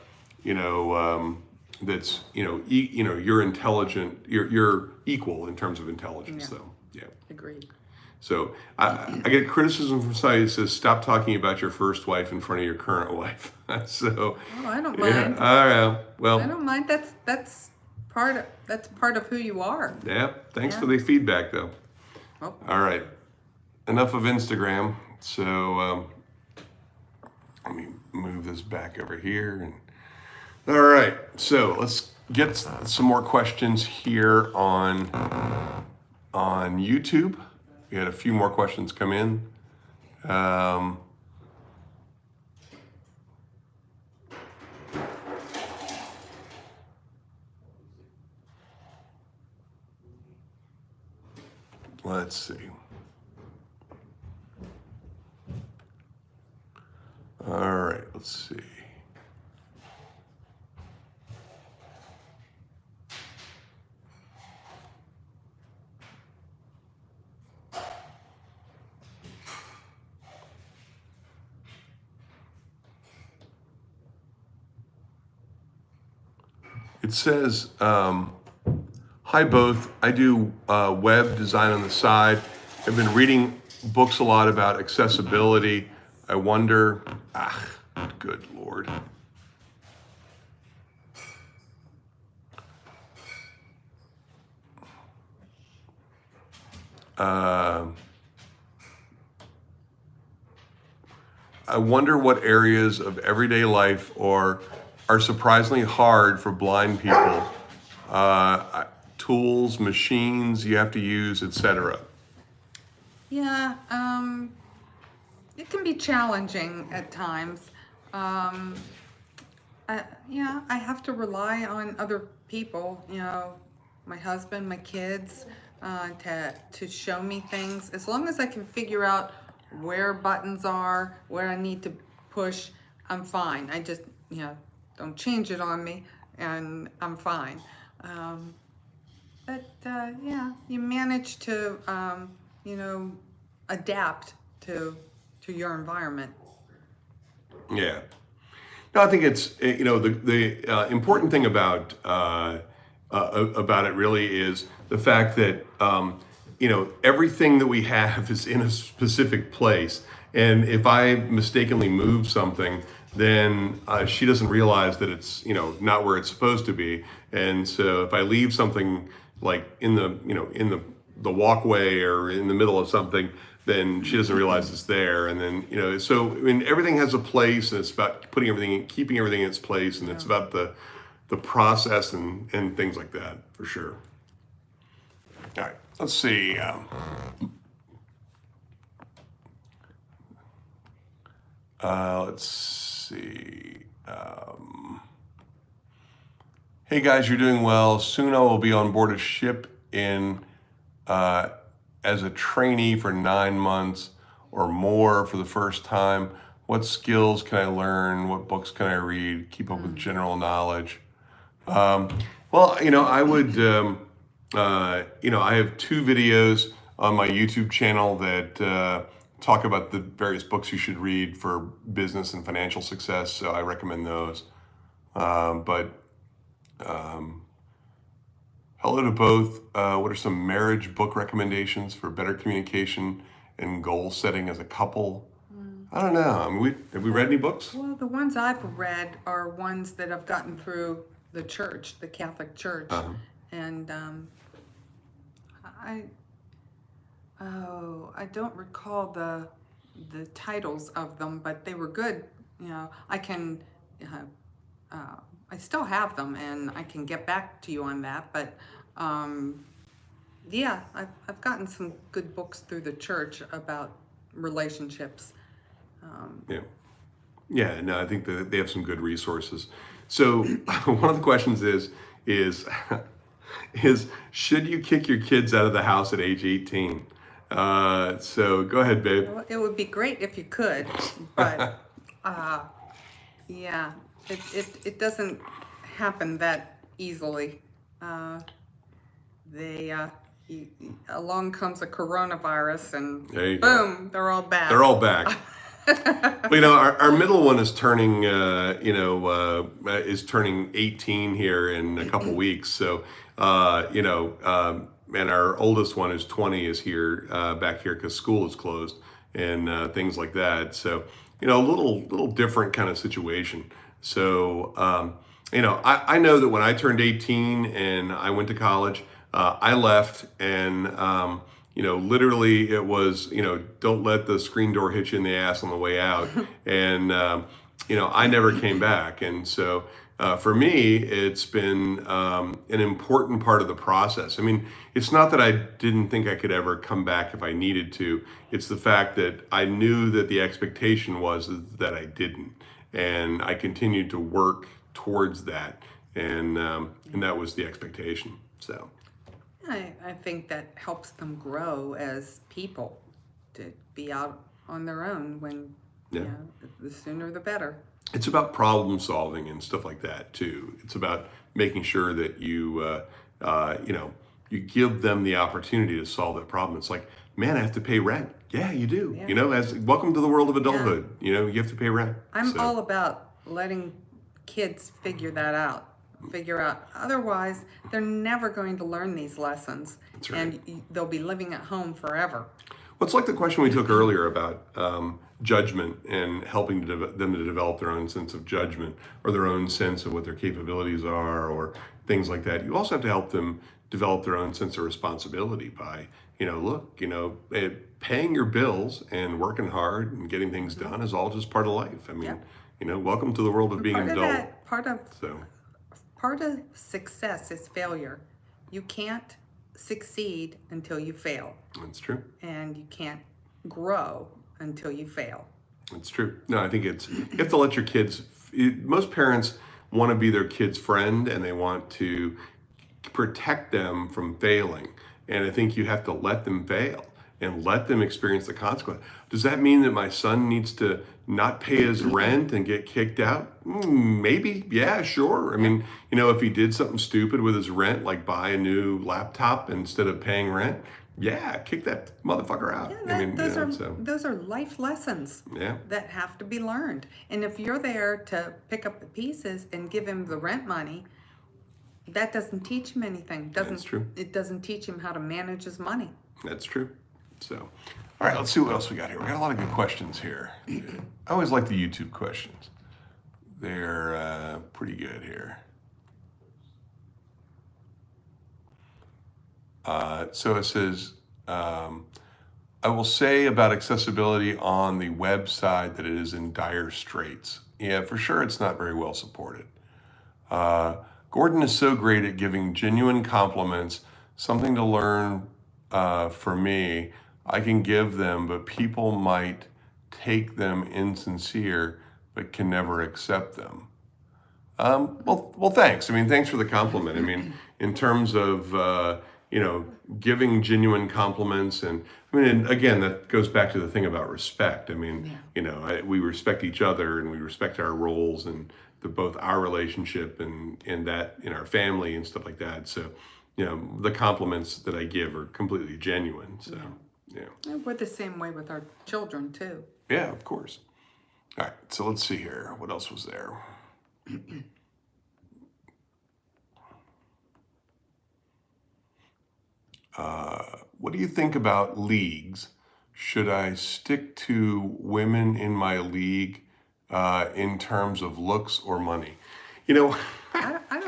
intelligent, you're equal in terms of intelligence, Yeah. though. Yeah. Agreed. So I get criticism from somebody that says, "Stop talking about your first wife in front of your current wife." So, Oh, I don't yeah, mind. all right. I Well, don't mind. That's part of who you are. yeah. Thanks for Yeah. the feedback, though. Oh, All right. Enough of Instagram. So let me move this back over here. And all right. So let's get some more questions here on YouTube. We had a few more questions come in. Let's see. All right, let's see. It says, hi both. I do web design on the side. I've been reading books a lot about accessibility. I wonder, good Lord. I wonder what areas of everyday life are surprisingly hard for blind people. Tools, machines you have to use, etc. yeah. It can be challenging at times. Um, I have to rely on other people. My husband, my kids, to show me things. As long as I can figure out where buttons are, where I need to push, I'm fine. I just don't change it on me, and I'm fine. Um, but yeah, you manage to adapt to your environment. Yeah. No, I think it's the important thing about it really is the fact that everything that we have is in a specific place, and if I mistakenly move something, then she doesn't realize that it's not where it's supposed to be, and so if I leave something like in the walkway or in the middle of something, then she doesn't realize it's there. And then, so I mean, everything has a place, and it's about keeping everything in its place, and it's about the process and things like that, for sure. All right, let's see. Let's see. Hey guys, you're doing well. Soon I will be on board a ship as a trainee for 9 months or more for the first time. What skills can I learn? What books can I read? Keep up with general knowledge. Well, I would, I have 2 videos on my YouTube channel that talk about the various books you should read for business and financial success. So I recommend those. But hello to both. What are some marriage book recommendations for better communication and goal setting as a couple? I don't know. I mean, have we read any books? Well, the ones I've read are ones that I've gotten through the church, the Catholic Church, and I don't recall the titles of them, but they were good. I still have them, and I can get back to you on that. But yeah, I've gotten some good books through the church about relationships. Yeah. Yeah, no, I think that they have some good resources. So one of the questions is should you kick your kids out of the house at age 18? So go ahead, babe. Well, it would be great if you could, but yeah, it doesn't happen that easily. They along comes a coronavirus, and There you go. boom, they're all back. They're all back. Well, our middle one is turning, is turning 18 here in a couple weeks. So, and our oldest one is 20, is here, back here because school is closed and things like that. So, a little different kind of situation. So, I know that when I turned 18 and I went to college, I left and, literally it was, don't let the screen door hit you in the ass on the way out. And, I never came back. And so for me, it's been an important part of the process. I mean, it's not that I didn't think I could ever come back if I needed to. It's the fact that I knew that the expectation was that I didn't. And I continued to work towards that. And that was the expectation. So. I think that helps them grow as people, to be out on their own when, the sooner the better. It's about problem solving and stuff like that too. It's about making sure that you you give them the opportunity to solve that problem. It's like, man, I have to pay rent. Yeah, you do. Yeah. As welcome to the world of adulthood. You have to pay rent. I'm all about letting kids figure that out. Otherwise, they're never going to learn these lessons. That's right. And they'll be living at home forever. Well, it's like the question we took earlier about judgment and helping them to develop their own sense of judgment or their own sense of what their capabilities are or things like that. You also have to help them develop their own sense of responsibility by, paying your bills and working hard and getting things done is all just part of life. I mean, welcome to the world of being an adult. Part of success is failure. You can't succeed until you fail. That's true. And you can't grow until you fail. It's true. No, I think you have to let your kids, most parents want to be their kid's friend and they want to protect them from failing. And I think you have to let them fail and let them experience the consequence. Does that mean that my son needs to not pay his rent and get kicked out? Maybe. Yeah, sure. I mean, if he did something stupid with his rent, like buy a new laptop instead of paying rent, yeah, kick that motherfucker out. Yeah, those are life lessons Yeah. that have to be learned. And if you're there to pick up the pieces and give him the rent money, that doesn't teach him anything. That's true. It doesn't teach him how to manage his money. That's true. So, all right, let's see what else we got here. We got a lot of good questions here. I always like the YouTube questions. They're pretty good here. So it says, I will say about accessibility on the website that it is in dire straits. Yeah, for sure it's not very well supported. Gordon is so great at giving genuine compliments, something to learn for me. I can give them, but people might take them insincere, but can never accept them. Well, thanks. I mean, thanks for the compliment. I mean, in terms of, giving genuine compliments and again, that goes back to the thing about respect. I mean, we respect each other and we respect our roles and both our relationship and that in our family and stuff like that. So, the compliments that I give are completely genuine. So, yeah. We're the same way with our children too. Yeah, of course. All right, so let's see here. What else was there? What do you think about leagues? Should I stick to women in my league in terms of looks or money? I don't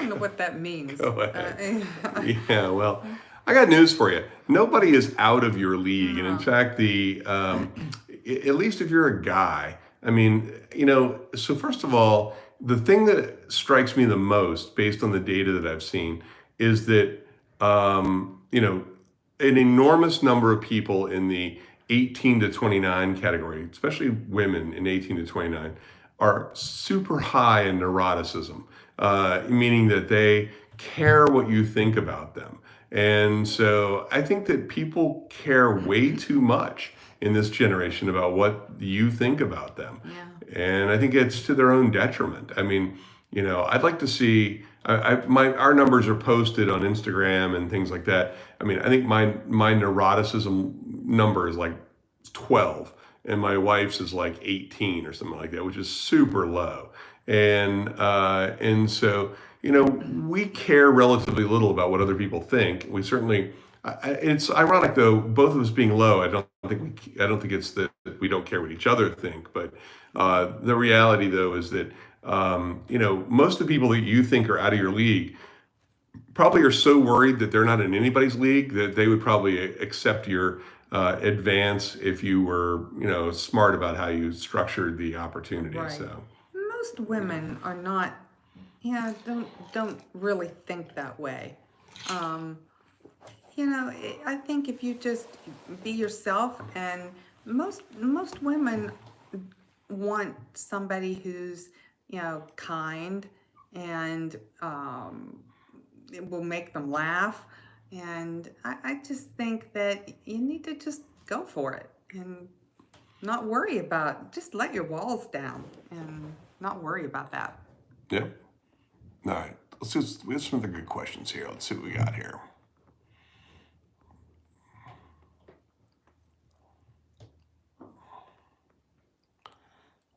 know what that means. Go ahead. Yeah, well, I got news for you. Nobody is out of your league. And in fact, at least if you're a guy, so first of all, the thing that strikes me the most based on the data that I've seen is that, an enormous number of people in the 18 to 29 category, especially women in 18 to 29, are super high in neuroticism, meaning that they care what you think about them. And so I think that people care way too much in this generation about what you think about them. Yeah. And I think it's to their own detriment. I'd like to see our numbers are posted on Instagram and things like that. I mean, I think my neuroticism number is like 12, and my wife's is like 18 or something like that, which is super low. And so we care relatively little about what other people think. We certainly. It's ironic though, both of us being low. I don't think it's that we don't care what each other think, but the reality though is that most of the people that you think are out of your league probably are so worried that they're not in anybody's league that they would probably accept your advance if you were, smart about how you structured the opportunity. Right. So Most women are not, don't really think that way. I think if you just be yourself, and most women want somebody who's, kind, and it will make them laugh. And I just think that you need to just go for it and not worry about, just let your walls down and not worry about that. yeah. All right. We have some other good questions here. Let's see what we got here.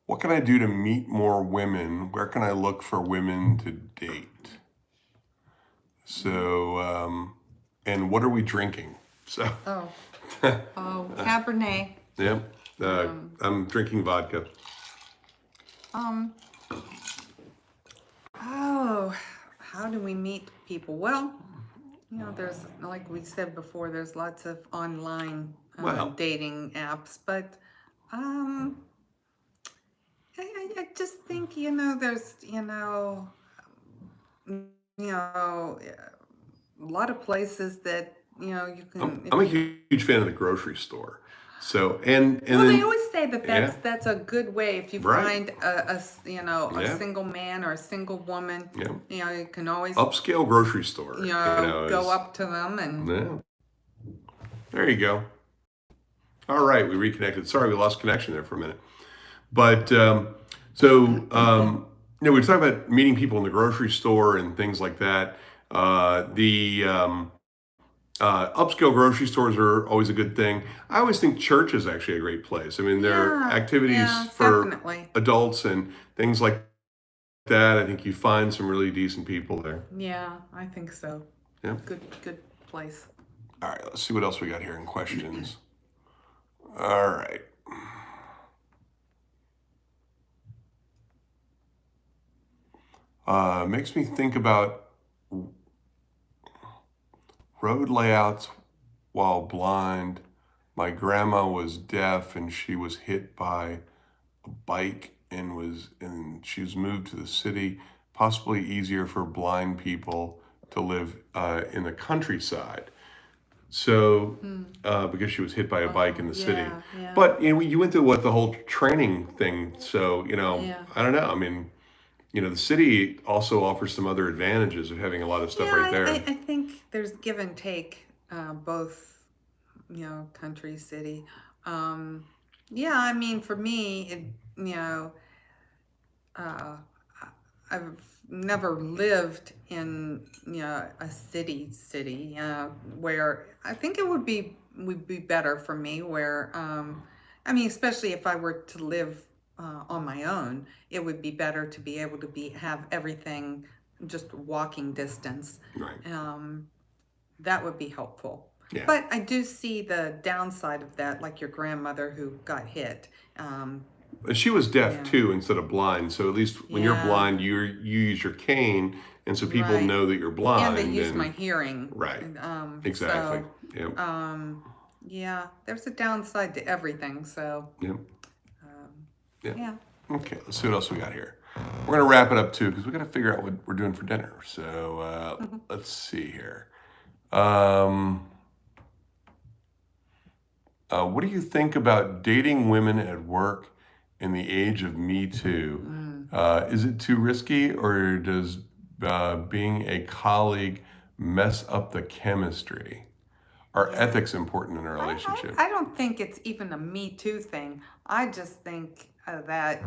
What can I do to meet more women? Where can I look for women to date? So, and what are we drinking? So, Oh, Cabernet. Yep. I'm drinking vodka. How do we meet people? Well, there's, like we said before, there's lots of online dating apps, but I just think, there's, a lot of places that, you can. I'm a huge fan of the grocery store. So, and Well, then, they always say that that's a good way if you Right. find a Yeah. single man or a single woman. Yeah. You can always upscale grocery store, go is, up to them and. yeah. There you go. All right, we reconnected. Sorry, we lost connection there for a minute. But we were talking about meeting people in the grocery store and things like that. Upscale grocery stores are always a good thing. I always think church is actually a great place. I mean, there are activities for definitely. adults and things like that. I think you find some really decent people there. Yeah, I think so. Yeah. Good place. All right, let's see what else we got here in questions. All right. Makes me think about road layouts while blind. My grandma was deaf and she was hit by a bike and she was moved to the city. Possibly easier for blind people to live in the countryside. So, because she was hit by a bike in the city. Yeah. But you went through the whole training thing. So, I don't know. I mean, the city also offers some other advantages of having a lot of stuff right there. I think there's give and take, both, country, city. I mean, for me, I've never lived in, a city, where I think it would be better for me where, I mean, especially if I were to live on my own, it would be better to be able to have everything just walking distance. Right. That would be helpful. Yeah. But I do see the downside of that, like your grandmother who got hit. She was deaf too instead of blind. So at least when you're blind, you use your cane, and so people know that you're blind. And they use my hearing. Right. Exactly. So, there's a downside to everything. So. Yep. Yeah. Okay, let's see what else we got here. We're gonna wrap it up too because we got to figure out what we're doing for dinner. So let's see here. What do you think about dating women at work in the age of Me Too? Is it too risky, or does being a colleague mess up the chemistry? Are ethics important in a relationship? I don't think it's even a Me Too thing. I just think that,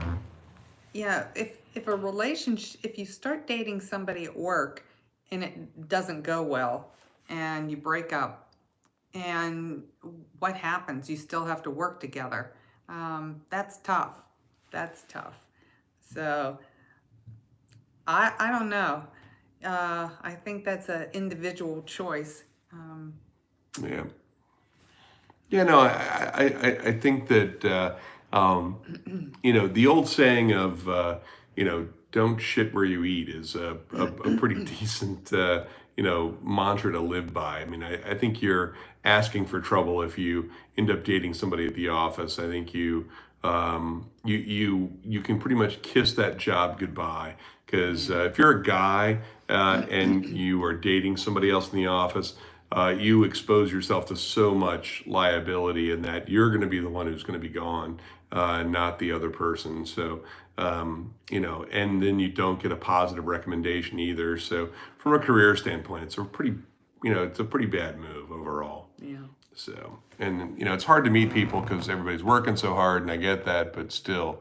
if if a relationship, if you start dating somebody at work and it doesn't go well and you break up, and what happens? You still have to work together. That's tough. That's tough. So I don't know. I think that's an individual choice. Yeah. Yeah, no, I think that, the old saying of, don't shit where you eat is a pretty decent, mantra to live by. I mean, I think you're asking for trouble if you end up dating somebody at the office. I think you can pretty much kiss that job goodbye, because if you're a guy and you are dating somebody else in the office, you expose yourself to so much liability, in that you're going to be the one who's going to be gone, not the other person. So, and then you don't get a positive recommendation either. So from a career standpoint, it's a pretty bad move overall. Yeah. So, and it's hard to meet people because everybody's working so hard, and I get that, but still,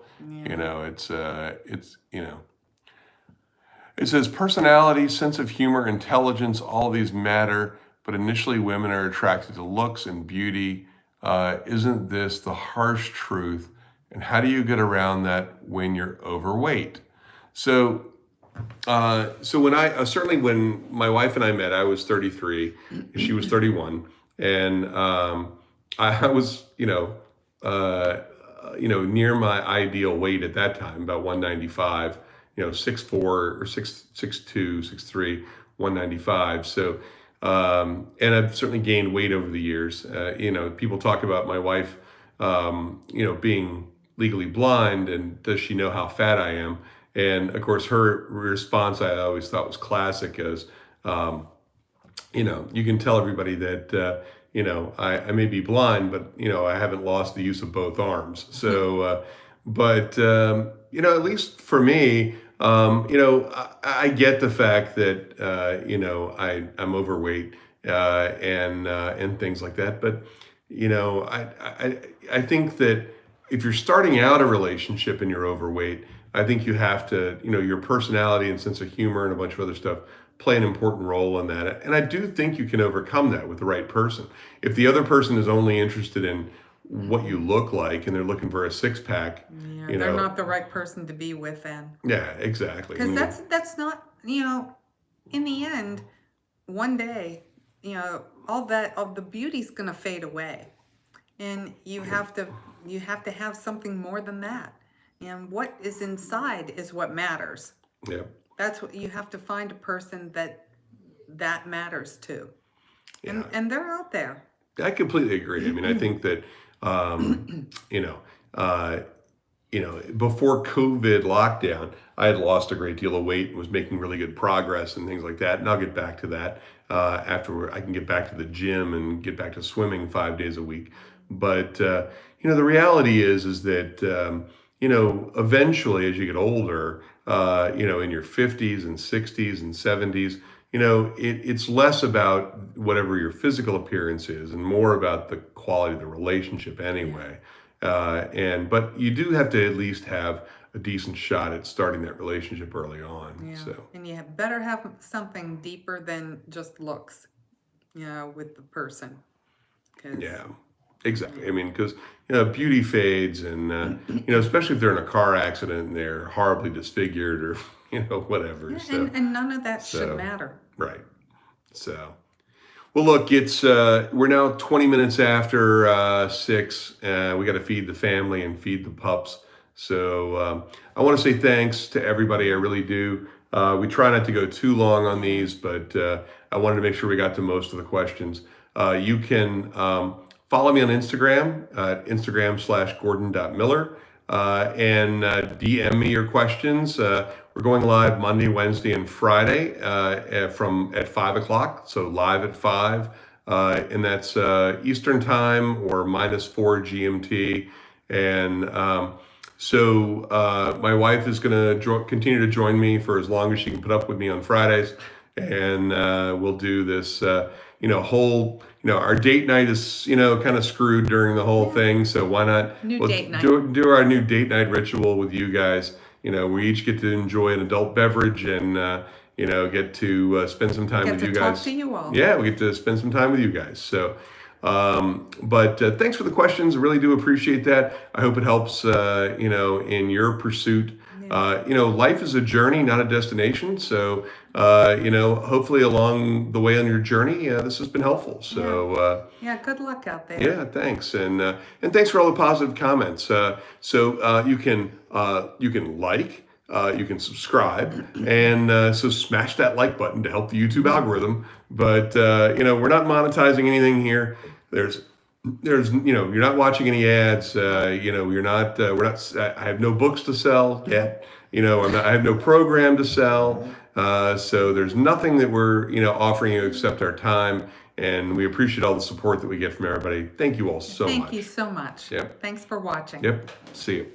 it says personality, sense of humor, intelligence, all these matter, but initially women are attracted to looks and beauty. Isn't this the harsh truth? And how do you get around that when you're overweight? So when my wife and I met, I was 33, she was 31, and I was, near my ideal weight at that time, about 195, 6'4" or 6'2", 6'3", 195. So, and I've certainly gained weight over the years. People talk about my wife, being legally blind, and does she know how fat I am? And of course, her response I always thought was classic, as, you can tell everybody that, I may be blind, but, I haven't lost the use of both arms. So, at least for me, I get the fact that, I'm overweight, and things like that. But, I think that if you're starting out a relationship and you're overweight, I think you have to, your personality and sense of humor and a bunch of other stuff play an important role in that. And I do think you can overcome that with the right person. If the other person is only interested in what you look like and they're looking for a six pack, they're not the right person to be with then. Yeah, exactly. Because that's not, in the end, one day, all the beauty's gonna fade away, and you have to have something more than that. And what is inside is what matters. Yeah. That's what you have to find, a person that matters to. Yeah. And they're out there. I completely agree. I mean, I think that, before COVID lockdown, I had lost a great deal of weight and was making really good progress and things like that. And I'll get back to that after I can get back to the gym and get back to swimming 5 days a week. But, the reality is that, eventually as you get older, in your 50s and 60s and 70s, it's less about whatever your physical appearance is and more about the quality of the relationship anyway. But you do have to at least have a decent shot at starting that relationship early on. Yeah. So. And you better have something deeper than just looks, with the person. Yeah. Exactly. I mean, because beauty fades, and especially if they're in a car accident and they're horribly disfigured or whatever. Yeah, so, and none of that should matter. Right. So, well, look, it's we're now 20 minutes after 6. We got to feed the family and feed the pups. So I want to say thanks to everybody. I really do. We try not to go too long on these, but I wanted to make sure we got to most of the questions. You can follow me on Instagram at Instagram/Gordon.Miller, and DM me your questions. We're going live Monday, Wednesday, and Friday at 5 o'clock. So live at 5, and that's Eastern time or -4 GMT. And so my wife is going to continue to join me for as long as she can put up with me on Fridays, and we'll do this. Whole, our date night is, kind of screwed during the whole thing. So why not Date night. do our new date night ritual with you guys, we each get to enjoy an adult beverage and get to spend some time Get with to you talk guys. to you all. Yeah, we get to spend some time with you guys. So, but thanks for the questions. I really do appreciate that. I hope it helps, in your pursuit. Life is a journey, not a destination. So, hopefully along the way on your journey, this has been helpful. So, Yeah, good luck out there. yeah, thanks, and thanks for all the positive comments. So you can like. You can subscribe, and so smash that like button to help the YouTube algorithm. But we're not monetizing anything here. There's you're not watching any ads. You're not. We're not. I have no books to sell yet. I have no program to sell. So there's nothing that we're offering you except our time, and we appreciate all the support that we get from everybody. Thank you all so much. Thank you so much. Yep. Thanks for watching. Yep. See you.